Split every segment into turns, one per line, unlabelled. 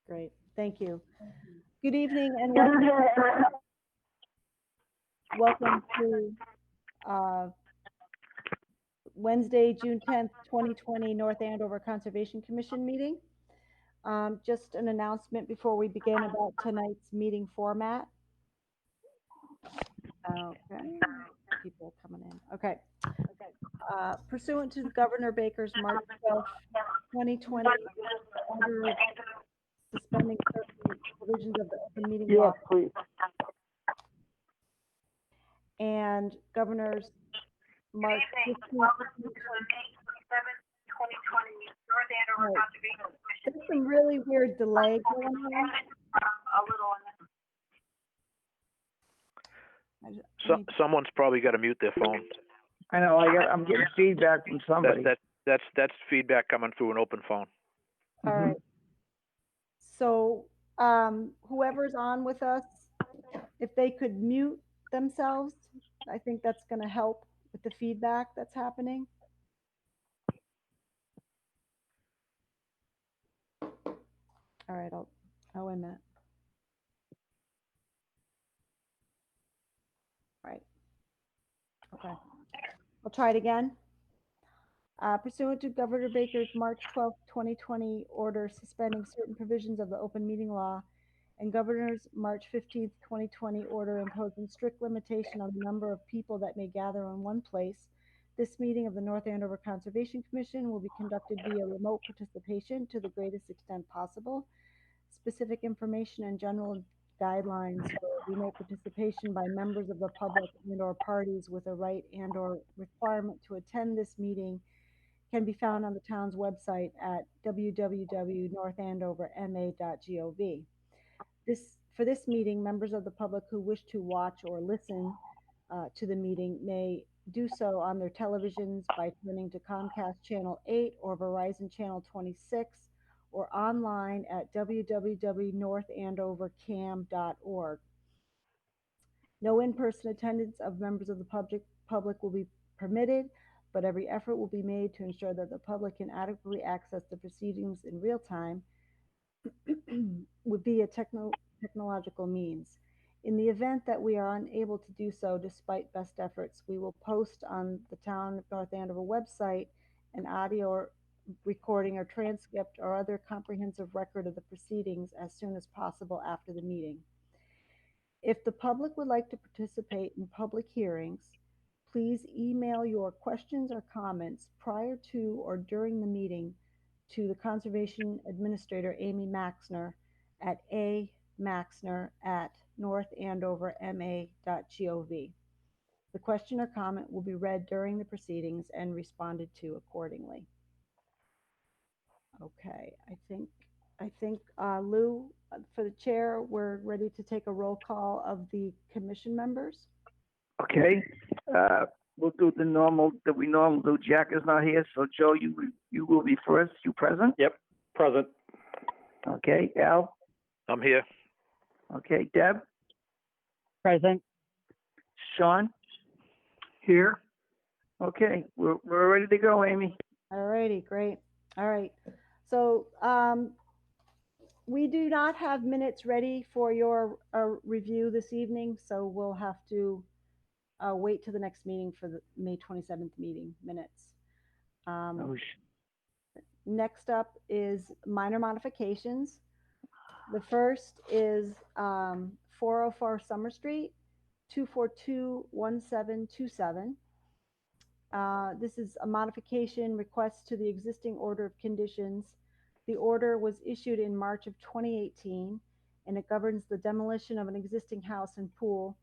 Great, thank you. Good evening and welcome to Wednesday, June 10th, 2020 North Andover Conservation Commission meeting. Just an announcement before we begin about tonight's meeting format. Okay, people coming in. Okay. Pursuant to Governor Baker's March 12th, 2020 order suspending certain provisions of the open meeting law.
Please.
And Governor's March 15th,
2020 North Andover Conservation Commission.
There's some really weird delay going on.
A little on
So, someone's probably got to mute their phone.
I know. I'm getting feedback from somebody.
That's feedback coming through an open phone.
All right. So whoever's on with us, if they could mute themselves, I think that's going to help with the feedback that's happening. All right, I'll wait a minute. Right. Okay. I'll try it again. Pursuant to Governor Baker's March 12, 2020 order suspending certain provisions of the open meeting law and Governor's March 15, 2020 order imposing strict limitation on the number of people that may gather in one place, this meeting of the North Andover Conservation Commission will be conducted via remote participation to the greatest extent possible. Specific information and general guidelines for remote participation by members of the public and/or parties with a right and/or requirement to attend this meeting can be found on the town's website at www.northandoverma.gov. For this meeting, members of the public who wish to watch or listen to the meeting may do so on their televisions by turning to Comcast Channel 8 or Verizon Channel 26 or online at www.northandovercam.org. No in-person attendance of members of the public will be permitted, but every effort will be made to ensure that the public can adequately access the proceedings in real time would be a technological means. In the event that we are unable to do so despite best efforts, we will post on the Town of North Andover website an audio recording or transcript or other comprehensive record of the proceedings as soon as possible after the meeting. If the public would like to participate in public hearings, please email your questions or comments prior to or during the meeting to the Conservation Administrator, Amy Maxner, at amaxner@northandoverma.gov. The question or comment will be read during the proceedings and responded to accordingly. Okay, I think Lou, for the chair, we're ready to take a roll call of the commission members.
Okay. We'll do the normal that we normally do. Jack is not here, so Joe, you will be first. You present?
Yep, present.
Okay. Al?
I'm here.
Okay. Deb?
Present.
Sean?
Here.
Okay. We're ready to go, Amy.
All righty, great. All right. So we do not have minutes ready for your review this evening, so we'll have to wait till the next meeting for the May 27th meeting minutes. Next up is minor modifications. The first is 404 Summer Street, 2421727. This is a modification request to the existing order of conditions. The order was issued in March of 2018, and it governs the demolition of an existing house and pool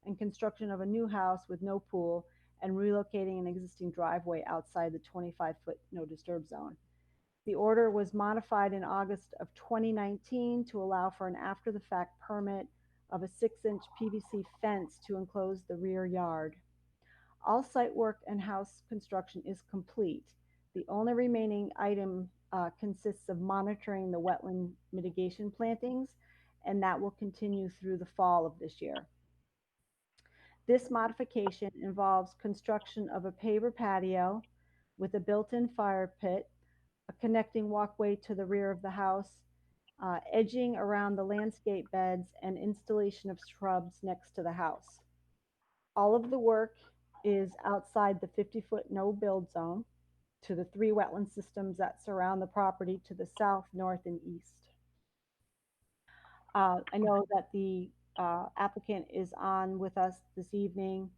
and construction of a new house with no pool and relocating an existing driveway outside the 25-foot no disturb zone. The order was modified in August of 2019 to allow for an after-the-fact permit of a 6-inch PVC fence to enclose the rear yard. All site work and house construction is complete. The only remaining item consists of monitoring the wetland mitigation plantings, and that will continue through the fall of this year. This modification involves construction of a paver patio with a built-in fire pit, a connecting walkway to the rear of the house, edging around the landscape beds, and installation of shrubs next to the house. All of the work is outside the 50-foot no-build zone to the 3 wetland systems that surround the property to the south, north, and east. I know that the applicant is on with us this evening.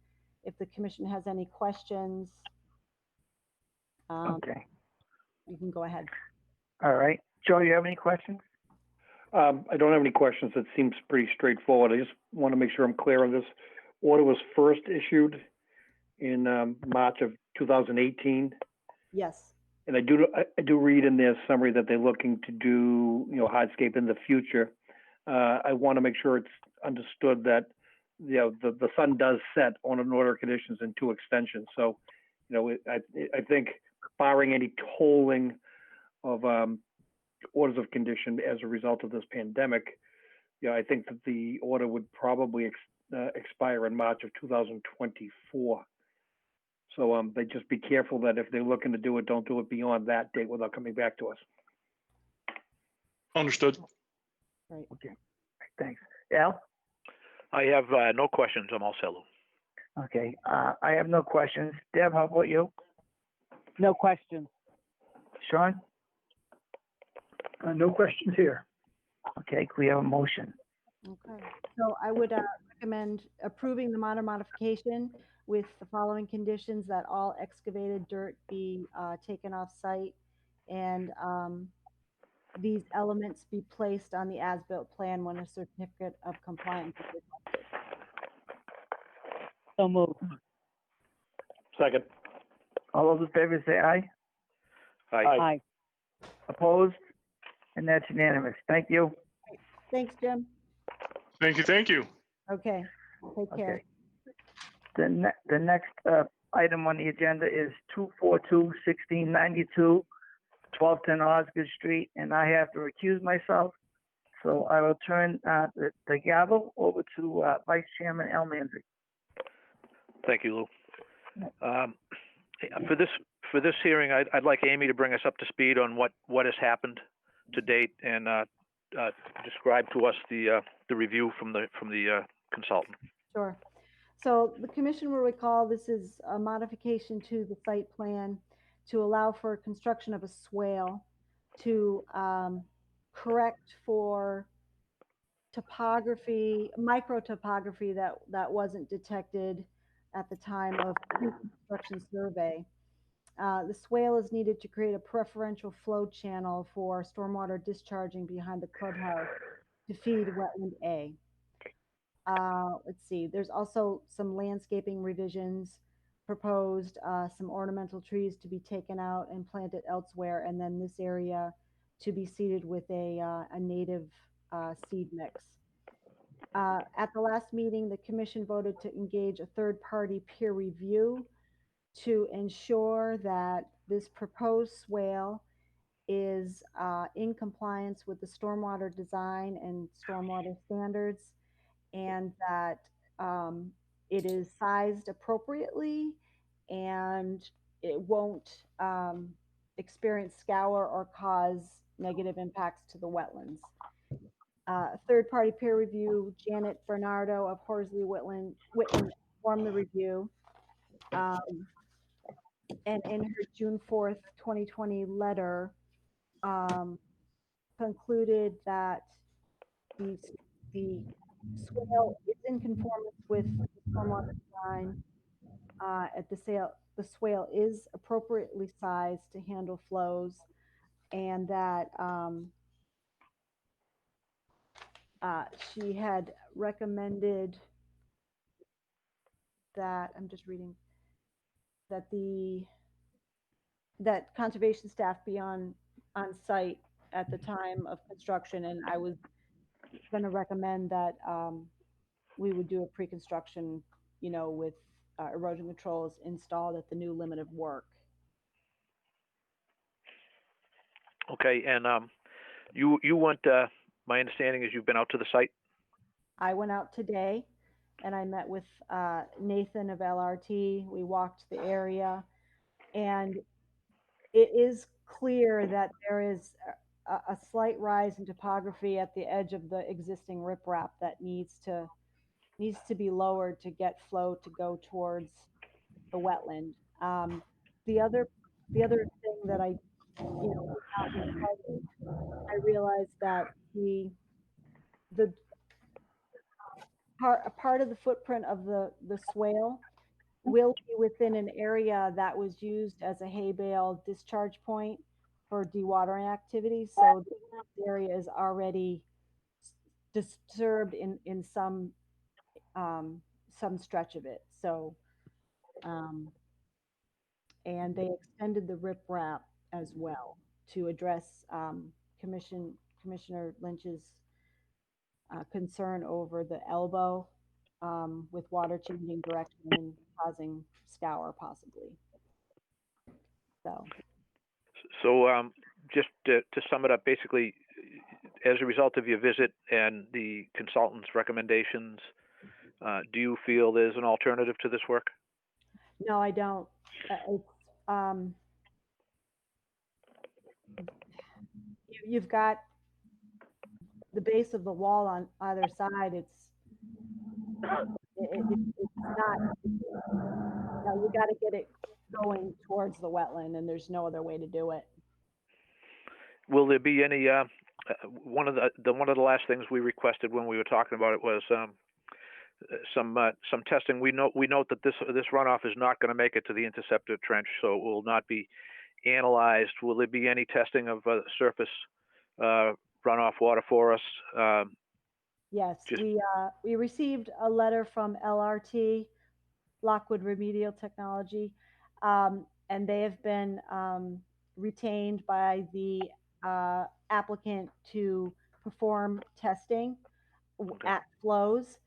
If the commission has any questions,
Okay,
you can go ahead.
all right. Joe, you have any questions?
I don't have any questions. It seems pretty straightforward. I just want to make sure I'm clear on this. Order was first issued in March of 2018.
Yes,
And I do read in their summary that they're looking to do, hardscape in the future. I want to make sure it's understood that, the sun does set on an order of conditions and 2 extensions. So, I think barring any tolling of orders of condition as a result of this pandemic, I think that the order would probably expire in March of 2024. So they just be careful that if they're looking to do it, don't do it beyond that date without coming back to us.
Understood.
right.
Okay, thanks. Al?
I have no questions. I'm all set, Lou.
Okay, I have no questions. Deb, how about you?
No questions.
Sean?
No questions here.
Okay, can we have a motion?
Okay, so I would recommend approving the minor modification with the following conditions: that all excavated dirt be taken off site, and these elements be placed on the as-built plan when a certificate of compliance is requested.
So moved.
Second.
All those in favor say aye.
Aye.
Aye.
Opposed? And that's unanimous. Thank you.
Thanks, Jim.
Thank you. Thank you.
Okay, take care.
Okay. The next item on the agenda is 242-1692, 1210 Osgood Street, and I have to recuse myself. So I will turn the gavel over to Vice Chairman Al Manzi.
Thank you, Lou. For this hearing, I'd like Amy to bring us up to speed on what has happened to date and describe to us the review from the consultant.
Sure. So the commission will recall this is a modification to the site plan to allow for construction of a swale to correct for topography, microtopography that wasn't detected at the time of pre-construction survey. The swale is needed to create a preferential flow channel for stormwater discharging behind the clubhouse to feed wetland A. Let's see, there's also some landscaping revisions proposed, some ornamental trees to be taken out and planted elsewhere, and then this area to be seeded with a native seed mix. At the last meeting, the commission voted to engage a third-party peer review to ensure that this proposed swale is in compliance with the stormwater design and stormwater standards, and that it is sized appropriately and it won't experience scour or cause negative impacts to the wetlands. Third-party peer review, Janet Bernardo of Horsley Whitland performed the review. And in her June 4th, 2020 letter, concluded that the swale is in conformance with the stormwater design. The swale is appropriately sized to handle flows, and that she had recommended that, I'm just reading, that conservation staff be on site at the time of construction, and I was going to recommend that we would do a pre-construction, with erosion controls installed at the new limit of work.
Okay, and you went. My understanding is you've been out to the site.
I went out today, and I met with Nathan of LRT. We walked the area, and it is clear that there is a slight rise in topography at the edge of the existing riprap that needs to be lowered to get flow to go towards the wetland. The other thing that I, without realizing, I realized that the a part of the footprint of the swale will be within an area that was used as a hay bale discharge point for dewatering activities. So this area is already disturbed in some stretch of it. So, and they extended the riprap as well to address Commissioner Lynch's concern over the elbow with water changing direction and causing scour possibly.
So just to sum it up, basically, as a result of your visit and the consultant's recommendations, do you feel there's an alternative to this work?
No, I don't. You've got the base of the wall on either side. It's not. You got to get it going towards the wetland, and there's no other way to do it.
Will there be any? One of the last things we requested when we were talking about it was some testing. We note that this runoff is not going to make it to the interceptor trench, so it will not be analyzed. Will there be any testing of surface runoff water for us?
Yes, we received a letter from LRT, Lockwood Remedial Technology, and they have been retained by the applicant to perform testing at flows.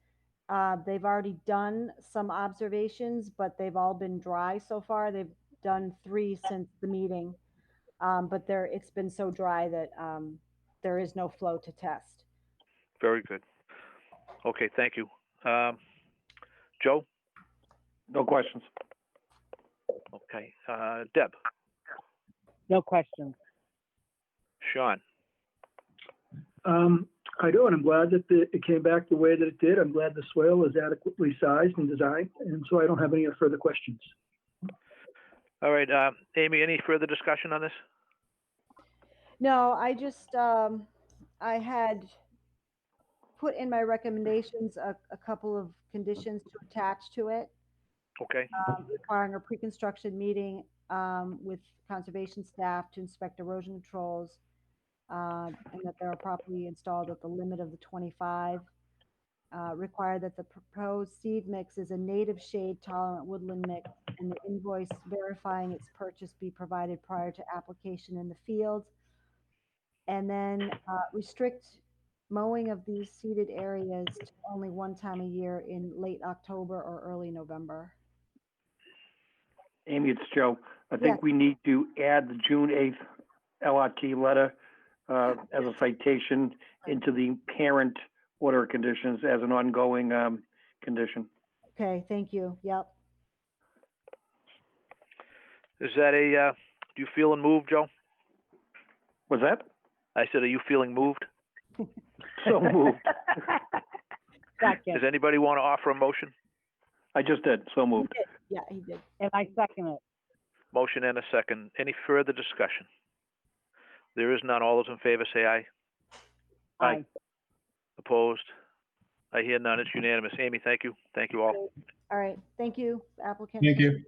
They've already done some observations, but they've all been dry so far. They've done 3 since the meeting, but it's been so dry that there is no flow to test.
Very good. Okay, thank you. Joe?
No questions.
Okay. Deb?
No questions.
Sean?
I do, and I'm glad that it came back the way that it did. I'm glad the swale is adequately sized and designed, and so I don't have any further questions.
All right. Amy, any further discussion on this?
No, I just, I had put in my recommendations a couple of conditions to attach to it.
Okay.
Requiring a pre-construction meeting with conservation staff to inspect erosion controls, and that they are properly installed at the limit of the 25. Require that the proposed seed mix is a native shade tolerant woodland mix, and the invoice verifying its purchase be provided prior to application in the field. And then restrict mowing of these seeded areas to only one time a year in late October or early November.
Amy, it's Joe. I think we need to add the June 8th LRT letter as a citation into the parent order conditions as an ongoing condition.
Okay, thank you. Yep.
Is that do you feel moved, Joe?
Was that?
I said, are you feeling moved?
So moved.
Does anybody want to offer a motion?
I just did. So moved.
He did. Yeah, he did.
And I second it.
Motion and a second. Any further discussion? There is none. All those in favor say aye.
Aye.
Opposed? I hear none. It's unanimous. Amy, thank you. Thank you all.
All right. Thank you, applicant.
Thank you.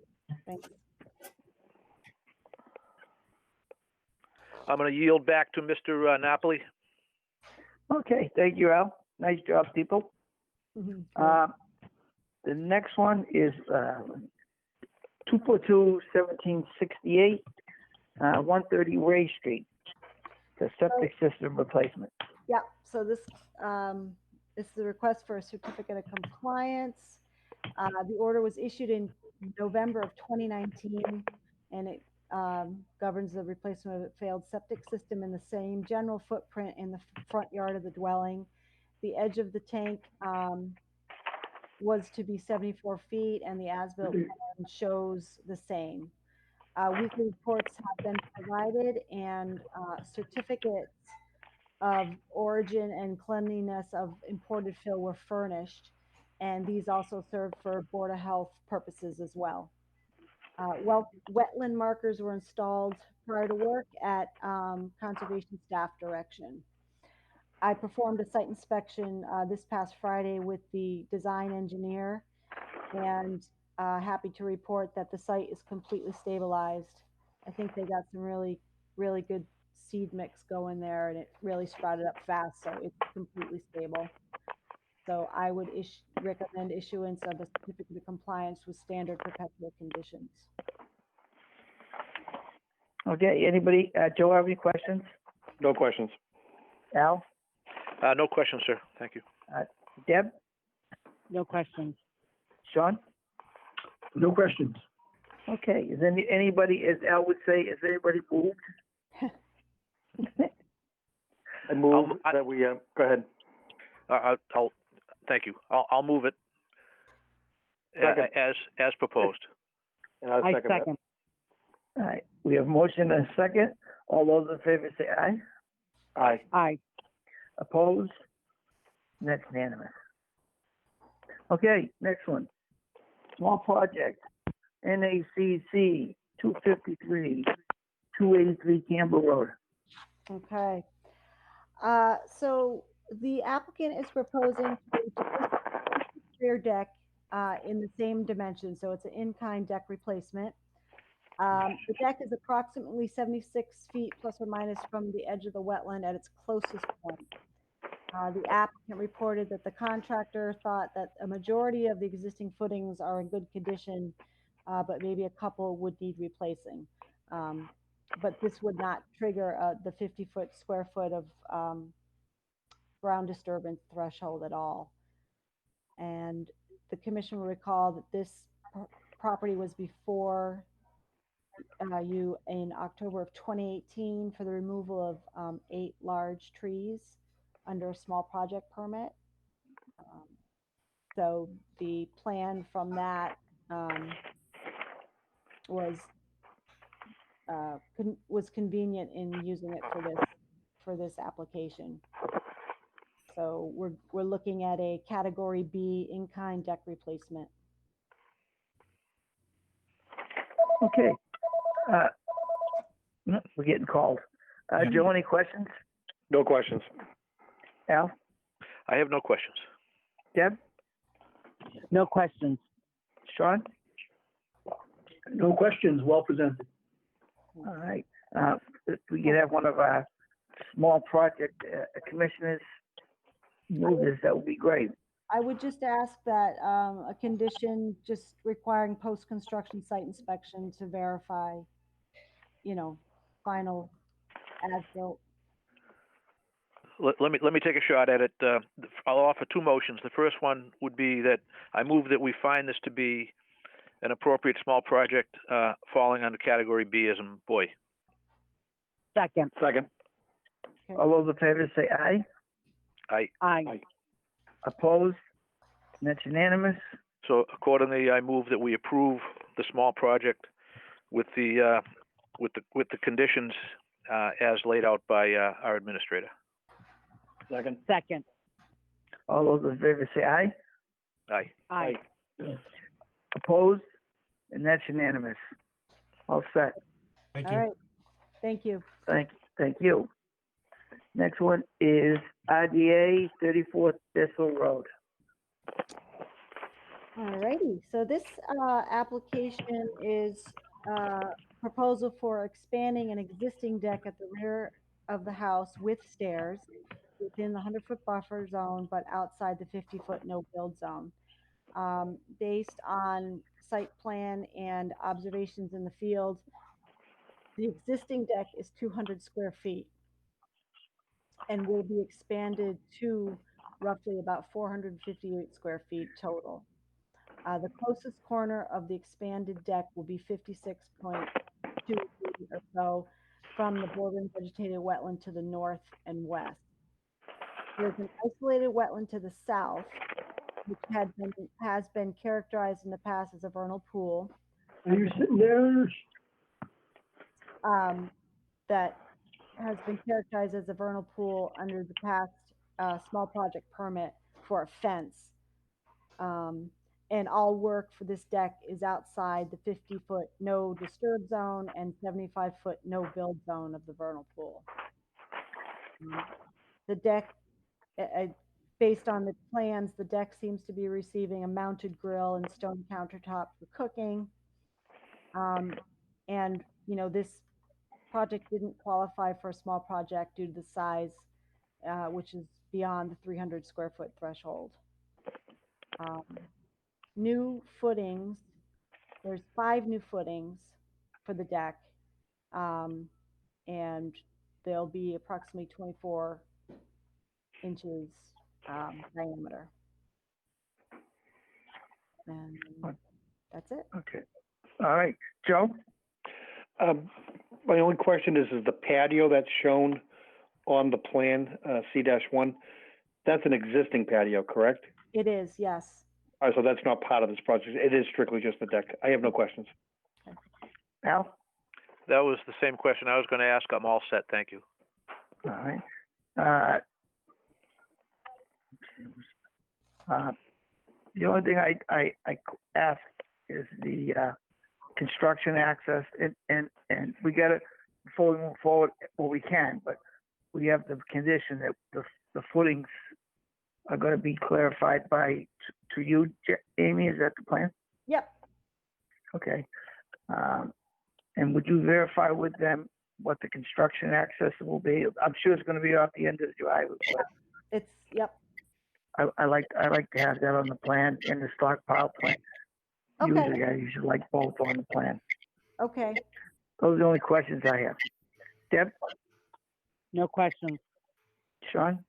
Thank you.
I'm going to yield back to Mr. Napoli.
Okay, thank you, Al. Nice job, people. The next one is 242-1768, 130 Ray Street, the septic system replacement.
Yeah, so this is the request for a certificate of compliance. The order was issued in November of 2019, and it governs the replacement of a failed septic system in the same general footprint in the front yard of the dwelling. The edge of the tank was to be 74 feet, and the as-built plan shows the same. Weekly reports have been provided and certificates of origin and cleanliness of imported fill were furnished. And these also served for Board of Health purposes as well. Wetland markers were installed prior to work at conservation staff direction. I performed a site inspection this past Friday with the design engineer, and happy to report that the site is completely stabilized. I think they got some really, really good seed mix going there, and it really sprouted up fast, so it's completely stable. So I would recommend issuance of a certificate of compliance with standard perpetual conditions.
Okay, anybody, Joe, have any questions?
No questions.
Al?
No questions, sir. Thank you.
Deb?
No questions.
Sean?
No questions.
Okay, is anybody, as Al would say, is anybody moved?
I move
I-
that we, go ahead.
Thank you. I'll move it
Second.
as proposed.
And I'll
I
second that.
second.
All right, we have motion and a second. All those in favor say aye.
Aye.
Aye.
Opposed? That's unanimous. Okay, next one. Small project, NACC 253, 283 Campbell Road.
Okay. So the applicant is proposing to rear deck in the same dimension. So it's an in-kind deck replacement. The deck is approximately 76 feet plus or minus from the edge of the wetland at its closest point. The applicant reported that the contractor thought that a majority of the existing footings are in good condition, but maybe a couple would need replacing. But this would not trigger the 50-foot square foot of ground disturbance threshold at all. And the commission will recall that this property was before you in October of 2018 for the removal of 8 large trees under a small project permit. So the plan from that was convenient in using it for this application. So we're looking at a Category B in-kind deck replacement.
Okay. We're getting called. Joe, any questions?
No questions.
Al?
I have no questions.
Deb?
No questions.
Sean?
No questions, well presented.
All right. If we could have one of our small project commissioners move this, that would be great.
I would just ask that a condition just requiring post-construction site inspection to verify, final as-built.
Let me take a shot at it. I'll offer 2 motions. The first one would be that I move that we find this to be an appropriate small project falling under Category B as in boy.
Second.
Second.
Okay.
All those in favor say aye.
Aye.
Aye.
Opposed? And that's unanimous.
So accordingly, I move that we approve the small project with the conditions as laid out by our administrator.
Second.
Second.
All those in favor say aye.
Aye.
Aye.
Opposed? And that's unanimous. All set.
All right. Thank you.
Thank you. Next one is RDA 34 Thistle Road.
All righty. So this application is proposal for expanding an existing deck at the rear of the house with stairs within the 100-foot buffer zone, but outside the 50-foot no-build zone. Based on site plan and observations in the field, the existing deck is 200 square feet and will be expanded to roughly about 458 square feet total. The closest corner of the expanded deck will be 56.2 feet or so from the bordering vegetated wetland to the north and west. There's an isolated wetland to the south, which has been characterized in the past as a vernal pool.
Are you sitting there?
that has been characterized as a vernal pool under the past small project permit for a fence. And all work for this deck is outside the 50-foot no disturb zone and 75-foot no build zone of the vernal pool. The deck, based on the plans, the deck seems to be receiving a mounted grill and stone countertop for cooking. And, you know, this project didn't qualify for a small project due to the size, which is beyond the 300 square foot threshold. New footings, there's 5 new footings for the deck, and they'll be approximately 24 inches diameter. And that's it.
Okay. All right. Joe?
My only question is the patio that's shown on the plan, C-1, that's an existing patio, correct?
It is, yes.
All right, so that's not part of this project. It is strictly just the deck. I have no questions.
Al?
That was the same question I was going to ask. I'm all set. Thank you.
All right. The only thing I ask is the construction access, and we got to, before we move forward, well, we can, but we have the condition that the footings are going to be clarified to you, Amy. Is that the plan?
Yep.
Okay. And would you verify with them what the construction access will be? I'm sure it's going to be off the end of the driveway.
It's, yep.
I like to have that on the plan in the stockpile plan.
Okay.
I usually like both on the plan.
Okay.
Those are the only questions I have. Deb?
No questions.
Sean?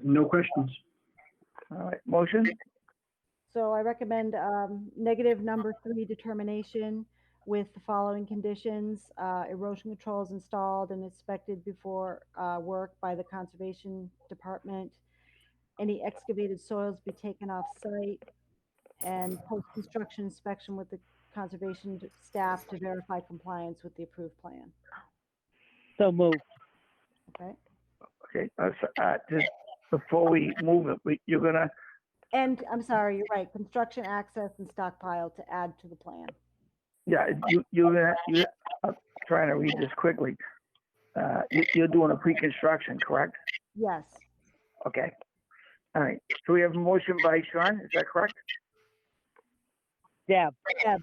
No questions.
All right, motion?
So I recommend negative number 3 determination with the following conditions. Erosion controls installed and inspected before work by the Conservation Department. Any excavated soils be taken off site, and post-construction inspection with the conservation staff to verify compliance with the approved plan.
So moved.
Okay.
Okay, just before we move it, you're gonna,
And I'm sorry, you're right, construction access and stockpile to add to the plan.
yeah, I'm trying to read this quickly. You're doing a pre-construction, correct?
Yes.
Okay. All right, so we have a motion by Sean, is that correct?
Deb.
Deb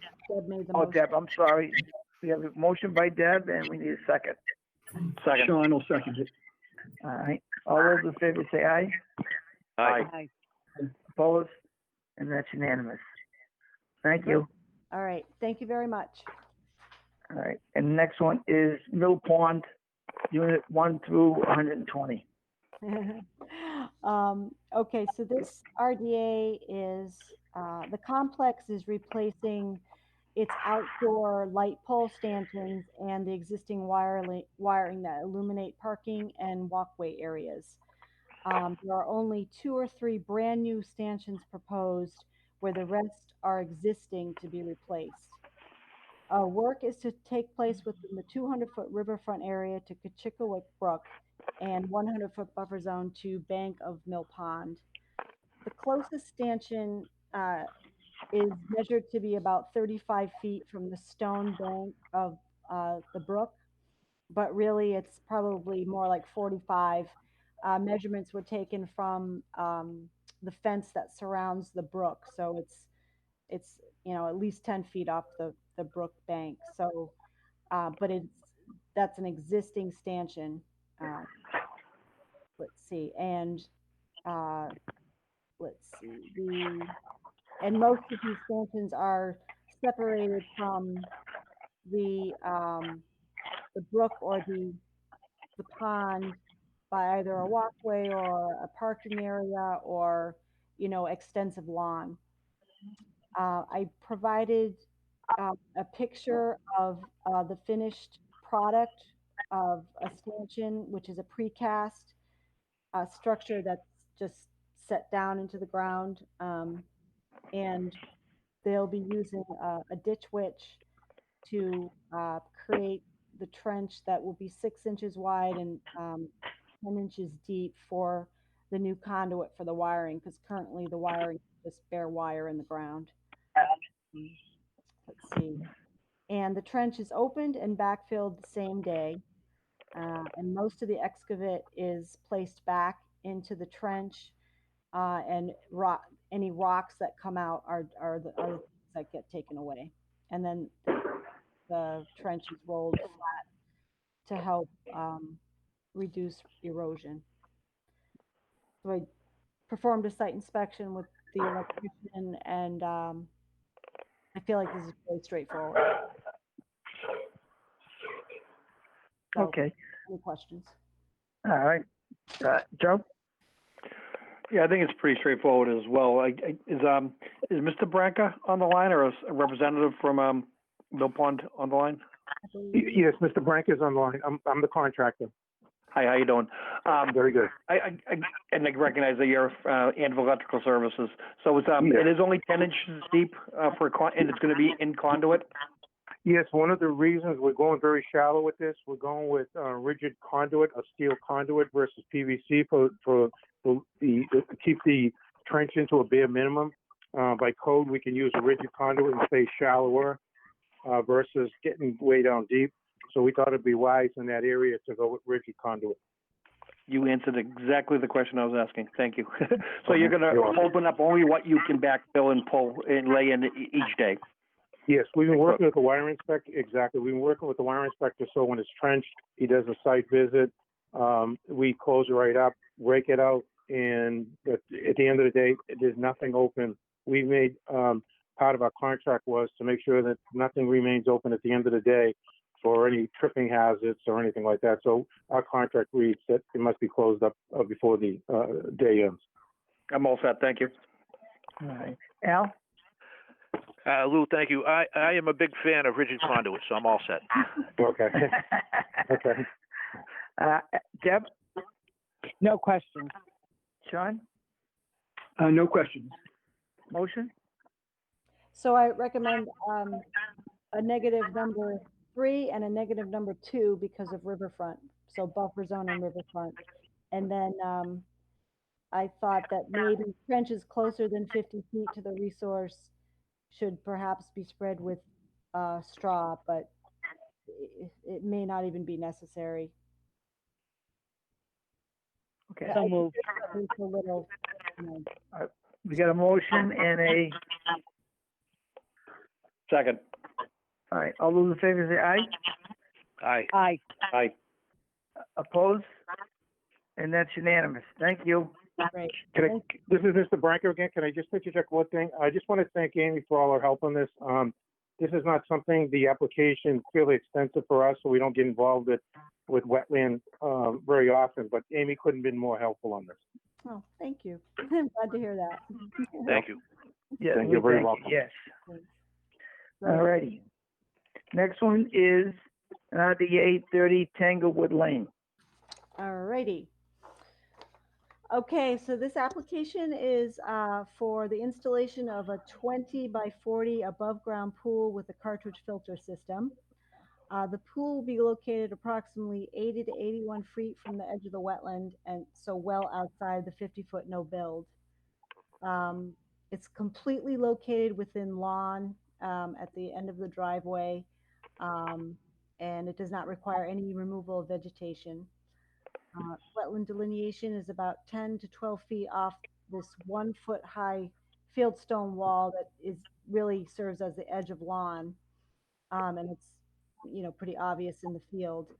made the
Oh,
motion.
Deb, I'm sorry. We have a motion by Deb, and we need a second.
Second.
Sean will second it.
All right, all those in favor say aye.
Aye.
Aye.
Opposed? And that's unanimous. Thank you.
All right, thank you very much.
All right, and the next one is Mill Pond, Unit 1 through 120.
Okay, so this RDA is, the complex is replacing its outdoor light pole stanchions and the existing wiring that illuminate parking and walkway areas. There are only 2 or 3 brand new stanchions proposed, where the rest are existing to be replaced. Work is to take place within the 200-foot riverfront area to Kachikawick Brook and 100-foot buffer zone to bank of Mill Pond. The closest stanchion is measured to be about 35 feet from the stone bank of the brook, but really it's probably more like 45. Measurements were taken from the fence that surrounds the brook, so it's at least 10 feet off the brook bank. So, but that's an existing stanchion. Let's see, and let's see, and most of these stanchions are separated from the brook or the pond by either a walkway or a parking area or extensive lawn. I provided a picture of the finished product of a stanchion, which is a precast structure that's just set down into the ground, and they'll be using a ditch witch to create the trench that will be 6 inches wide and 10 inches deep for the new conduit for the wiring, because currently the wiring is just bare wire in the ground. Let's see. And the trench is opened and backfilled the same day. And most of the excavate is placed back into the trench, and any rocks that come out are the things that get taken away. And then the trench is rolled flat to help reduce erosion. So I performed a site inspection with the electrician, and I feel like this is really straightforward. So,
Okay,
any questions?
all right. Joe?
Yeah, I think it's pretty straightforward as well. Is Mr. Branca on the line, or a representative from Mill Pond on the line?
Yes, Mr. Branca is on the line. I'm the contractor.
Hi, how you doing?
Very good.
I recognize that you're Anvil Electrical Services. So it's
Yeah.
it is only 10 inches deep and it's going to be in conduit.
Yes, one of the reasons we're going very shallow with this, we're going with rigid conduit, a steel conduit versus PVC to keep the trench into a bare minimum. By code, we can use a rigid conduit and stay shallower versus getting way down deep. So we thought it'd be wise in that area to go with rigid conduit.
You answered exactly the question I was asking. Thank you. So you're going to
You're welcome.
open up only what you can backfill and pull and lay in each day.
Yes, we've been working with the wire inspector. Exactly. We've been working with the wire inspector. So when it's trenched, he does a site visit. We close it right up, rake it out. And at the end of the day, there's nothing open. We made, part of our contract was to make sure that nothing remains open at the end of the day for any tripping hazards or anything like that. So our contract reads that it must be closed up before the day ends.
I'm all set. Thank you.
All right. Al?
Lou, thank you. I am a big fan of rigid conduit, so I'm all set.
Okay. Okay.
Deb?
No questions.
Sean?
No questions.
Motion?
So I recommend a negative number 3 and a negative number 2 because of riverfront. So buffer zone and riverfront. And then I thought that maybe trenches closer than 50 feet to the resource should perhaps be spread with straw, but it may not even be necessary.
Okay.
So moved.
It's a little, you know,
We got a motion and a,
Second.
all right, all those in favor say aye.
Aye.
Aye.
Aye.
Opposed? And that's unanimous. Thank you.
great.
This is Mr. Branca again. Can I just interject one thing? I just want to thank Amy for all her help on this. This is not something, the application is fairly extensive for us, so we don't get involved with wetland very often, but Amy couldn't have been more helpful on this.
Oh, thank you. I'm glad to hear that.
Thank you.
Yeah,
Thank
we
you. Very
thank
welcome.
Yes.
Right.
All righty. Next one is RDA 30 Tanglewood Lane.
All righty. Okay, so this application is for the installation of a 20 by 40 above ground pool with a cartridge filter system. The pool will be located approximately 80 to 81 feet from the edge of the wetland, and so well outside the 50-foot no build. It's completely located within lawn at the end of the driveway, and it does not require any removal of vegetation. Wetland delineation is about 10 to 12 feet off this 1 foot high fieldstone wall that is really serves as the edge of lawn, and it's, you know, pretty obvious in the field.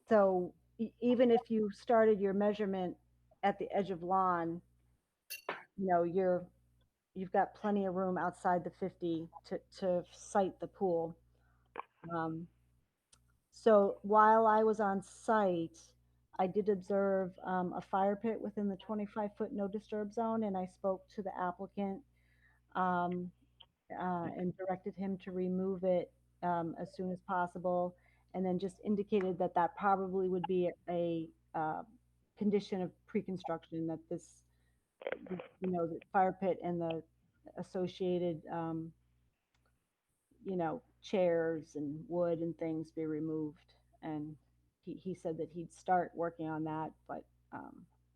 So even if you started your measurement at the edge of lawn, you know, you've got plenty of room outside the 50 to site the pool. So while I was on site, I did observe a fire pit within the 25-foot no disturb zone, and I spoke to the applicant and directed him to remove it as soon as possible, and then just indicated that that probably would be a condition of pre-construction, that this, you know, the fire pit and the associated, you know, chairs and wood and things be removed. And he said that he'd start working on that, but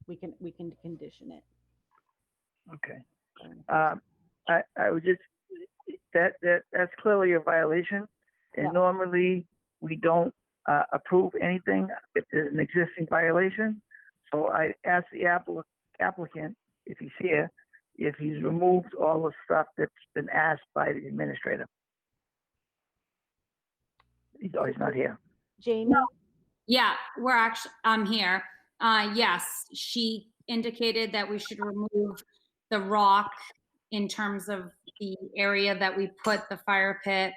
we can condition it.
Okay. I would just, that's clearly a violation. And
Yeah.
normally we don't approve anything if there's an existing violation. So I asked the applicant, if he's here, if he's removed all the stuff that's been asked by the administrator. He's not here.
Jamie?
Yeah, I'm here. Yes, she indicated that we should remove the rock in terms of the area that we put the fire pit.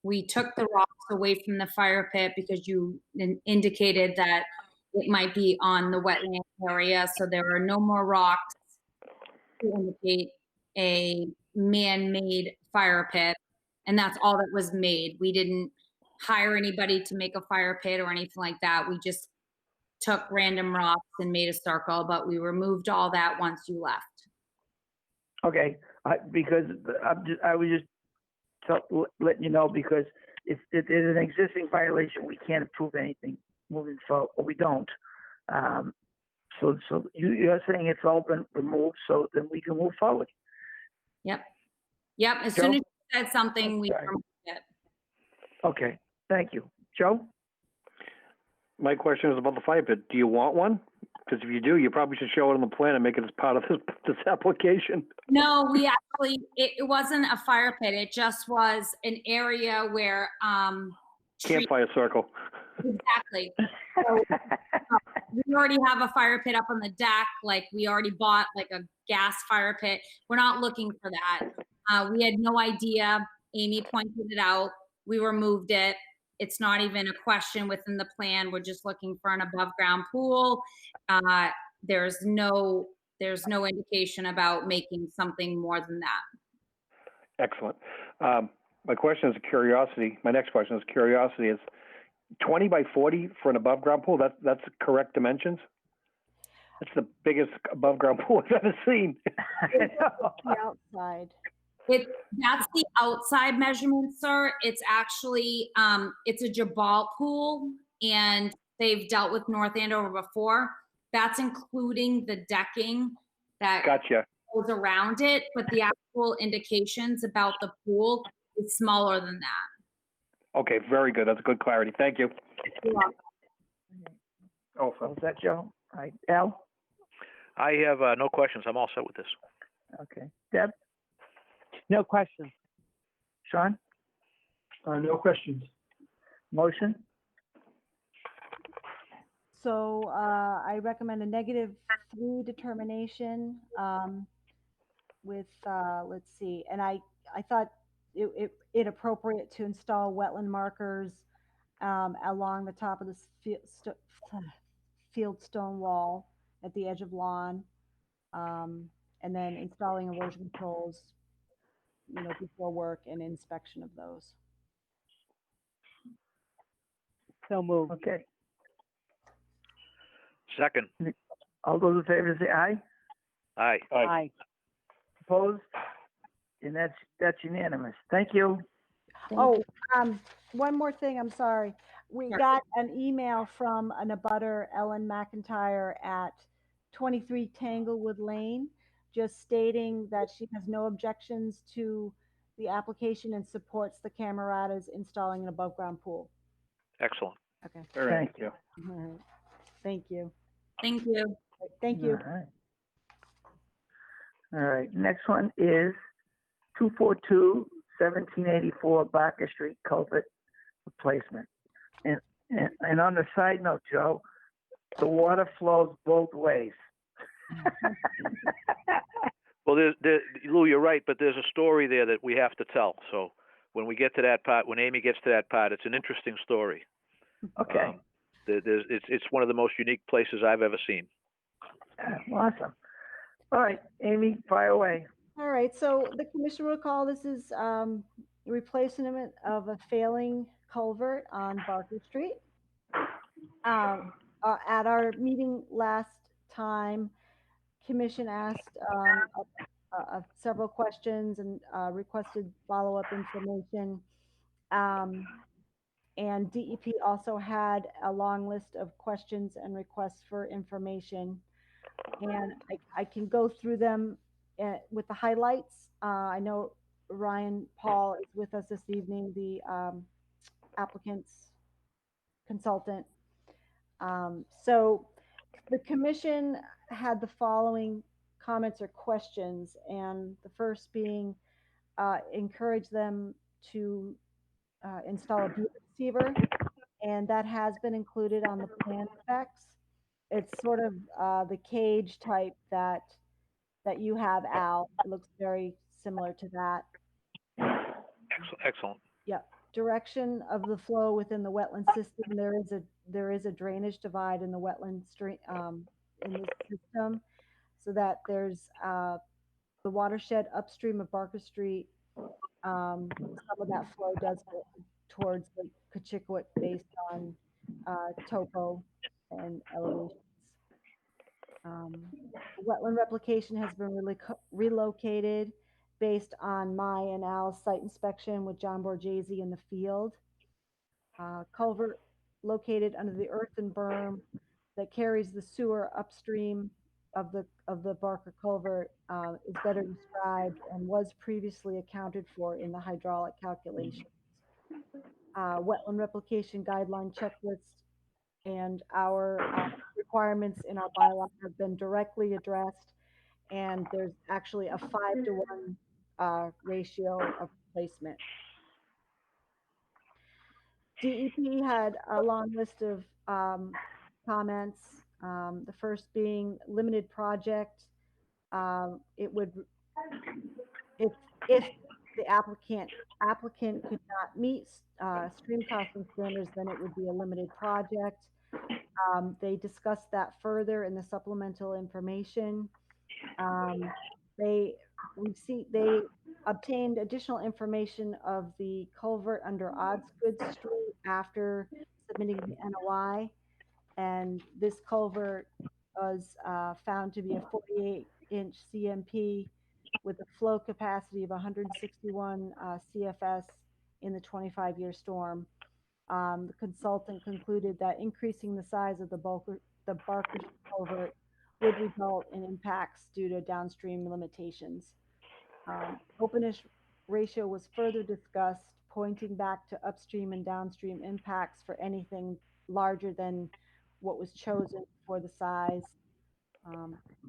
We took the rocks away from the fire pit because you indicated that it might be on the wetland area. So there are no more rocks to indicate a man-made fire pit. And that's all that was made. We didn't hire anybody to make a fire pit or anything like that. We just took random rocks and made a circle, but we removed all that once you left.
Okay, because I was just letting you know, because if there's an existing violation, we can't approve anything moving forward, or we don't. So you're saying it's all been removed, so then we can move forward.
Yep. As
Joe?
soon as you said something, we
Okay.
removed it.
Okay, thank you. Joe?
My question is about the fire pit. Do you want one? Because if you do, you probably should show it on the plan and make it as part of this application.
No, we actually, it wasn't a fire pit. It just was an area where,
Campfire circle.
exactly. So, we already have a fire pit up on the deck. Like, we already bought like a gas fire pit. We're not looking for that. We had no idea. Amy pointed it out. We removed it. It's not even a question within the plan. We're just looking for an above ground pool. There's no indication about making something more than that.
Excellent. My question is a curiosity. My next question is curiosity. Is 20 by 40 for an above ground pool? That's correct dimensions? That's the biggest above ground pool I've ever seen.
The outside.
That's the outside measurement, sir. It's actually, it's a Jabal pool, and they've dealt with North Andover before. That's including the decking that
Gotcha.
goes around it, but the actual indications about the pool is smaller than that.
Okay, very good. That's good clarity. Thank you.
Oh, so is that Joe? All right, Al?
I have no questions. I'm all set with this.
Okay. Deb?
No questions.
Sean?
No questions.
Motion?
So I recommend a -3 determination with, let's see, and I thought it appropriate to install wetland markers along the top of this field stone wall at the edge of lawn, and then installing erosion controls, before work and inspection of those.
So moved.
Okay.
Second.
All those in favor say aye.
Aye.
Aye.
Opposed? And that's unanimous. Thank you.
Oh, one more thing, I'm sorry. We
Sure.
got an email from an abutter, Ellen McIntyre, at 23 Tanglewood Lane, just stating that she has no objections to the application and supports the Camaradas installing an above-ground pool.
Excellent.
Okay,
All right.
Thank you.
all right. Thank you.
Thank you.
Thank you.
All right. Next one is 242 1784 Barker Street culvert replacement. And on the side note, Joe, the water flows both ways.
Well, Lou, you're right, but there's a story there that we have to tell. So when we get to that part, when Amy gets to that part, it's an interesting story.
Okay.
It's one of the most unique places I've ever seen.
Awesome. All right, Amy, fire away.
All right, so the commission will recall this is replacement of a failing culvert on Barker Street. At our meeting last time, commission asked several questions and requested follow-up information. And DEP also had a long list of questions and requests for information. And I can go through them with the highlights. I know Ryan Paul is with us this evening, the applicant's consultant. So the commission had the following comments or questions, and the first being encourage them to install a beaver receiver, and that has been included on the plan specs. It's sort of the cage type that you have, Al. It looks very similar to that.
Excellent.
Yep. Direction of the flow within the wetland system. There is a drainage divide in the wetland stream in this system, so that there's the watershed upstream of Barker Street. Some of that flow does go towards the Cochiquit based on topo and elevations. Wetland replication has been relocated based on my and Al's site inspection with John Borgese in the field. Culvert located under the earthen berm that carries the sewer upstream of the Barker culvert is better described and was previously accounted for in the hydraulic calculations. Wetland replication guideline checklist and our requirements in our bylaw have been directly addressed, and there's actually a 5-to-1 ratio of replacement. DEP had a long list of comments. The first being limited project. It would, if the applicant could not meet stream crossing standards, then it would be a limited project. They discussed that further in the supplemental information. They obtained additional information of the culvert under Osgood Street after submitting the NOI, and this culvert was found to be a 48-inch CMP with a flow capacity of 161 CFS in the 25-year storm. The consultant concluded that increasing the size of the Barker culvert would result in impacts due to downstream limitations. Openness ratio was further discussed, pointing back to upstream and downstream impacts for anything larger than what was chosen for the size.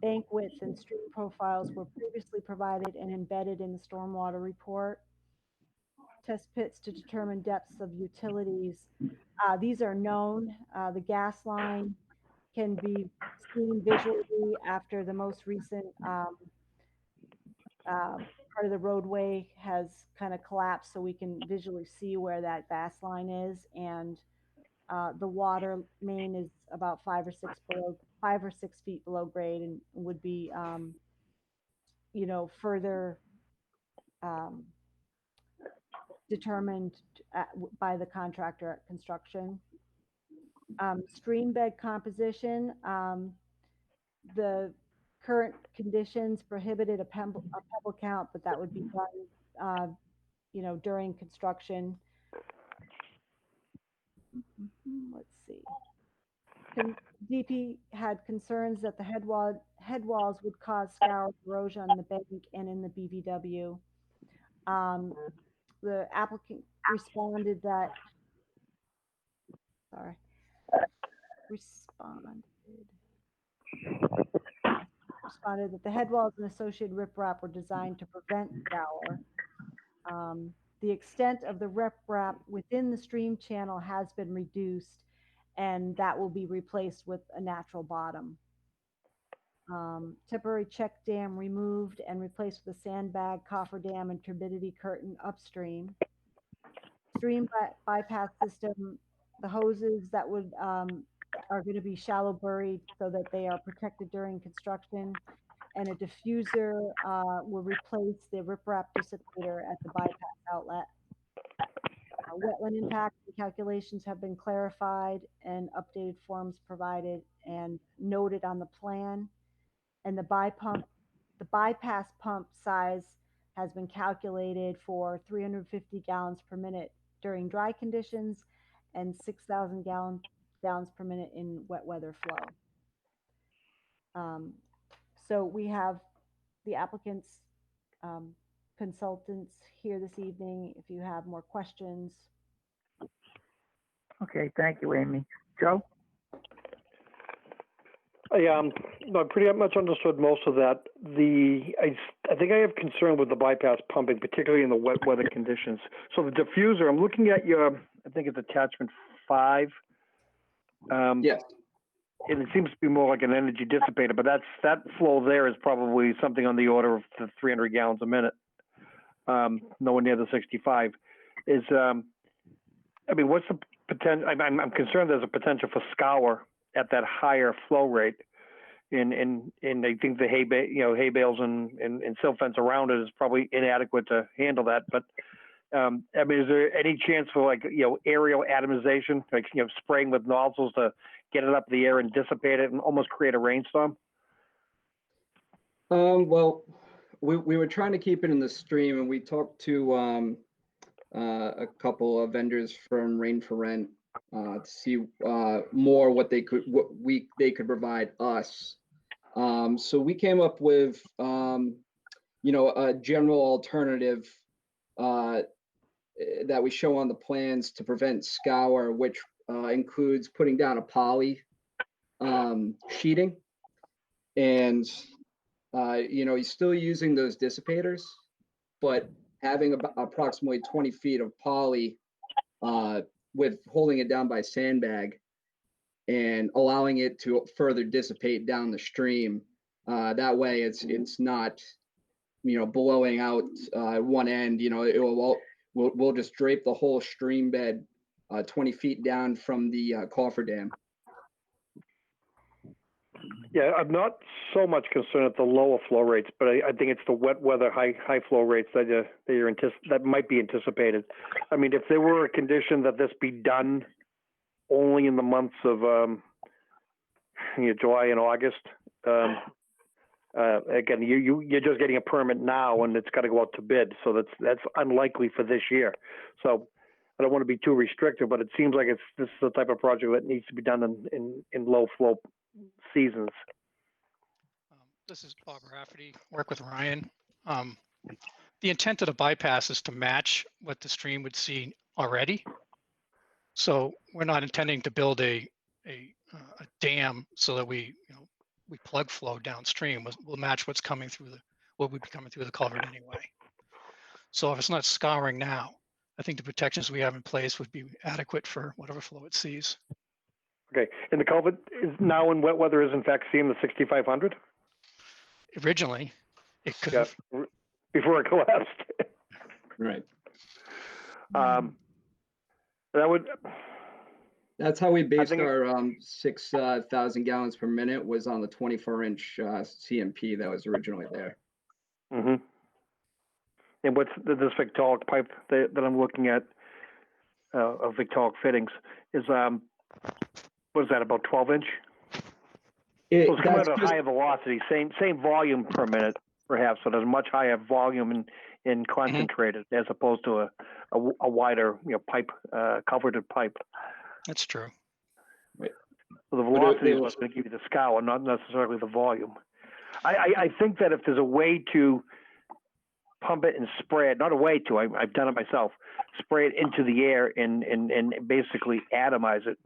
Bank width and stream profiles were previously provided and embedded in the stormwater report. Test pits to determine depths of utilities. These are known. The gas line can be seen visually after the most recent part of the roadway has kind of collapsed, so we can visually see where that gas line is, and the water main is about 5 or 6 feet below grade, and would be further determined by the contractor at construction. Stream bed composition. The current conditions prohibited a pebble count, but that would be done, during construction. Let's see. DP had concerns that the head walls would cause scour erosion on the bank and in the BVW. The applicant responded that, responded that the head walls and associated riprap were designed to prevent scour. The extent of the riprap within the stream channel has been reduced, and that will be replaced with a natural bottom. Temporary check dam removed and replaced with a sandbag, cofferdam, and turbidity curtain upstream. Stream bypass system, the hoses that would are going to be shallow buried so that they are protected during construction, and a diffuser will replace the riprap dissipator at the bypass outlet. Wetland impact calculations have been clarified and updated forms provided and noted on the plan. And the bypass pump size has been calculated for 350 gallons per minute during dry conditions and 6,000 gallons per minute in wet weather flow. So we have the applicant's consultants here this evening if you have more questions.
Okay, thank you, Amy. Joe?
I pretty much understood most of that. I think I have concern with the bypass pumping, particularly in the wet weather conditions. So the diffuser, I'm looking at your, I think it's attachment 5.
Yes.
And it seems to be more like an energy dissipator, but that flow there is probably something on the order of the 300 gallons a minute. Nowhere near the 65. What's the potential? I'm concerned there's a potential for scour at that higher flow rate. And I think the hay bales and silt fence around it is probably inadequate to handle that. But is there any chance for aerial atomization, spraying with nozzles to get it up in the air and dissipate it and almost create a rainstorm?
Well, we were trying to keep it in the stream, and we talked to a couple of vendors from Rain for Rent to see more what they could provide us. So we came up with a general alternative that we show on the plans to prevent scour, which includes putting down a poly sheeting, and he's still using those dissipators, but having about approximately 20 feet of poly with holding it down by sandbag and allowing it to further dissipate down the stream. That way it's not, blowing out one end. We'll just drape the whole stream bed 20 feet down from the cofferdam.
Yeah, I'm not so much concerned at the lower flow rates, but I think it's the wet weather high flow rates that might be anticipated. I mean, if there were a condition that this be done only in the months of July and August, again, you're just getting a permit now, and it's got to go out to bid, so that's unlikely for this year. So I don't want to be too restrictive, but it seems like this is the type of project that needs to be done in low flow seasons.
This is Bob Rafferty, work with Ryan. The intent of the bypass is to match what the stream would see already. So we're not intending to build a dam so that we plug flow downstream. We'll match what would be coming through the culvert anyway. So if it's not scouring now, I think the protections we have in place would be adequate for whatever flow it sees.
Okay, and the culvert is now in wet weather is in fact seeing the 6,500?
Originally, it could have.
Before it collapsed.
Right.
That's
how we based our 6,000 gallons per minute was on the 24-inch CMP that was originally there.
Mm-hmm. And what's this Victaulic pipe that I'm looking at of Victaulic fittings is what is that, about 12-inch? So it's coming at a higher velocity, same volume per minute, perhaps, but a much higher volume in concentrated as opposed to a wider pipe, culverted pipe.
That's true.
Right.
So the velocity is what's going to give you the scour, not necessarily the volume. I think that if there's a way to pump it and spray it, not a way to, I've done it myself, spray it into the air and basically atomize it,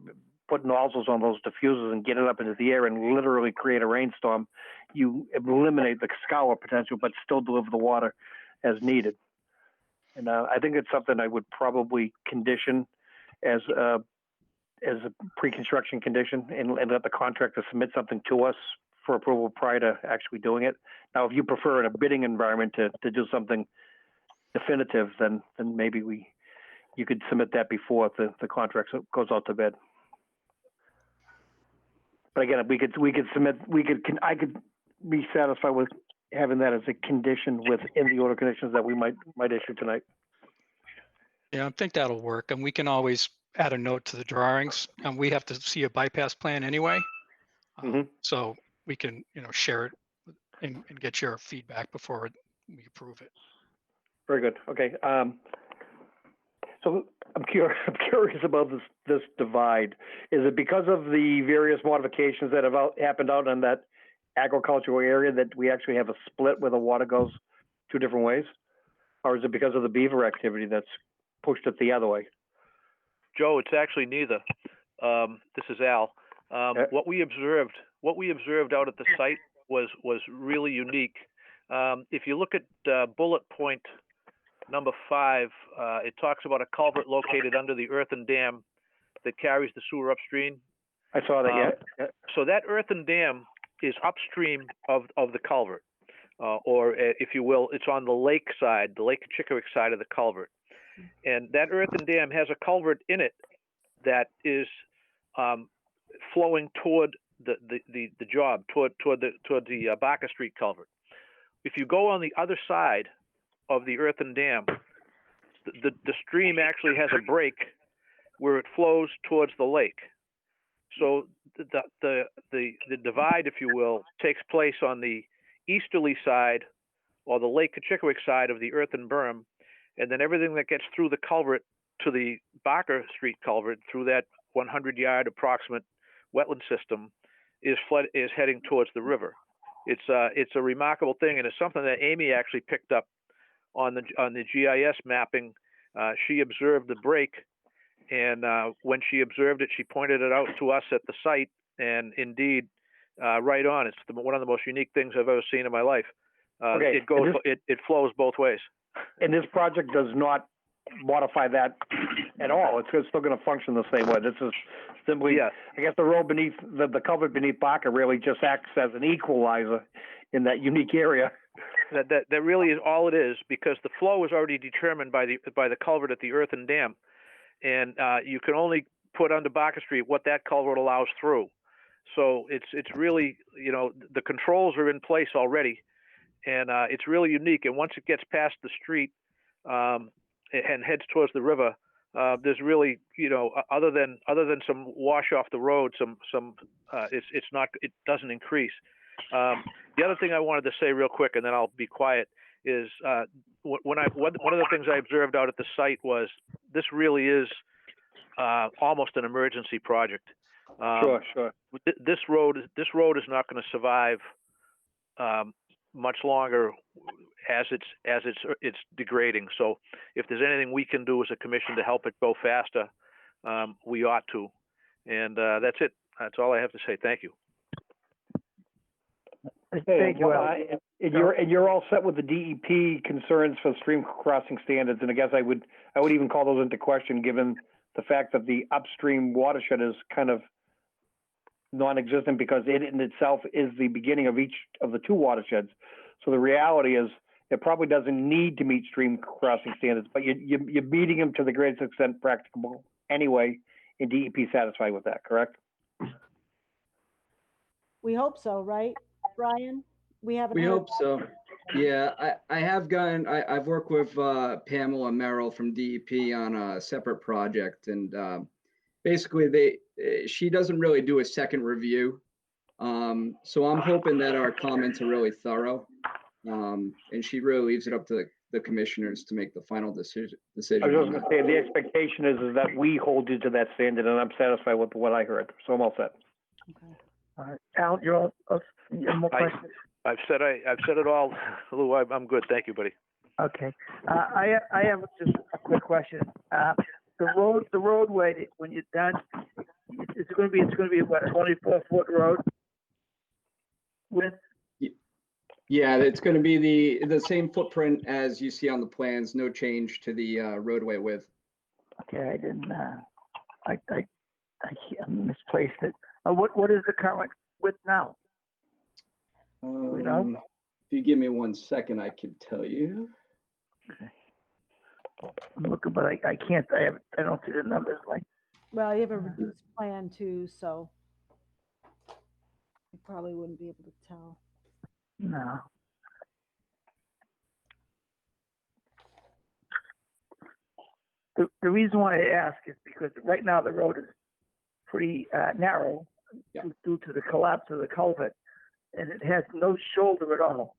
put nozzles on those diffusers and get it up into the air and literally create a rainstorm, you eliminate the scour potential, but still deliver the water as needed. And I think it's something I would probably condition as a pre-construction condition and let the contractor submit something to us for approval prior to actually doing it. Now, if you prefer in a bidding environment to do something definitive, then maybe you could submit that before the contract goes out to bid. But again, I could be satisfied with having that as a condition within the order conditions that we might issue tonight.
Yeah, I think that'll work, and we can always add a note to the drawings. And we have to see a bypass plan anyway, so we can share it and get your feedback before we approve it.
Very good. Okay. So I'm curious about this divide. Is it because of the various modifications that have happened out in that agricultural area that we actually have a split where the water goes two different ways? Or is it because of the beaver activity that's pushed it the other way?
Joe, it's actually neither. This is Al. What we observed out at the site was really unique. If you look at bullet point number 5, it talks about a culvert located under the earthen dam that carries the sewer upstream.
I saw that, yeah.
So that earthen dam is upstream of the culvert, or if you will, it's on the lake side, the Lake Chickerick side of the culvert. And that earthen dam has a culvert in it that is flowing toward the job, toward the Barker Street culvert. If you go on the other side of the earthen dam, the stream actually has a break where it flows towards the lake. So the divide, if you will, takes place on the easterly side or the Lake Chickerick side of the earthen berm, and then everything that gets through the culvert to the Barker Street culvert through that 100-yard approximate wetland system is heading towards the river. It's a remarkable thing, and it's something that Amy actually picked up on the GIS mapping. She observed the break, and when she observed it, she pointed it out to us at the site. And indeed, right on. It's one of the most unique things I've ever seen in my life.
Okay.
It flows both ways.
And this project does not modify that at all. It's still going to function the same way. This is simply,
Yes.
I guess the road beneath, the culvert beneath Barker really just acts as an equalizer in that unique area.
That really is all it is, because the flow is already determined by the culvert at the earthen dam, and you can only put under Barker Street what that culvert allows through. So it's really, the controls are in place already, and it's really unique. And once it gets past the street and heads towards the river, there's really, other than some wash off the road, it doesn't increase. The other thing I wanted to say real quick, and then I'll be quiet, is one of the things I observed out at the site was this really is almost an emergency project.
Sure.
This road is not going to survive much longer as it's degrading. So if there's anything we can do as a commission to help it go faster, we ought to. And that's it. That's all I have to say. Thank you.
Thank you, Al.
And you're all set with the DEP concerns for stream crossing standards, and I guess I would even call those into question given the fact that the upstream watershed is kind of non-existent because it in itself is the beginning of each of the two watersheds. So the reality is it probably doesn't need to meet stream crossing standards, but you're meeting them to the greatest extent practicable anyway, and DEP satisfied with that, correct?
We hope so, right, Brian? We
hope so. Yeah, I've worked with Pamela and Merrill from DEP on a separate project, and basically she doesn't really do a second review. So I'm hoping that our comments are really thorough, and she really leaves it up to the commissioners to make the final decision.
I was just going to say, the expectation is that we hold you to that standard, and I'm satisfied with what I heard, so I'm all set.
Okay.
All right. Al, you have more questions?
I've said it all, Lou. I'm good. Thank you, buddy.
Okay. I have just a quick question. The roadway, when you're done, it's going to be what, a 24-foot road width?
Yeah, it's going to be the same footprint as you see on the plans. No change to the roadway width.
Okay, I didn't. I misplaced it. What is the current width now? You know?
If you give me 1 second, I can tell you.
Okay. I'm looking, but I can't. I don't see the numbers.
Well, you have a reduced plan too, so you probably wouldn't be able to tell.
No. The reason why I ask is because right now the road is pretty narrow due to the collapse of the culvert, and it has no shoulder at all.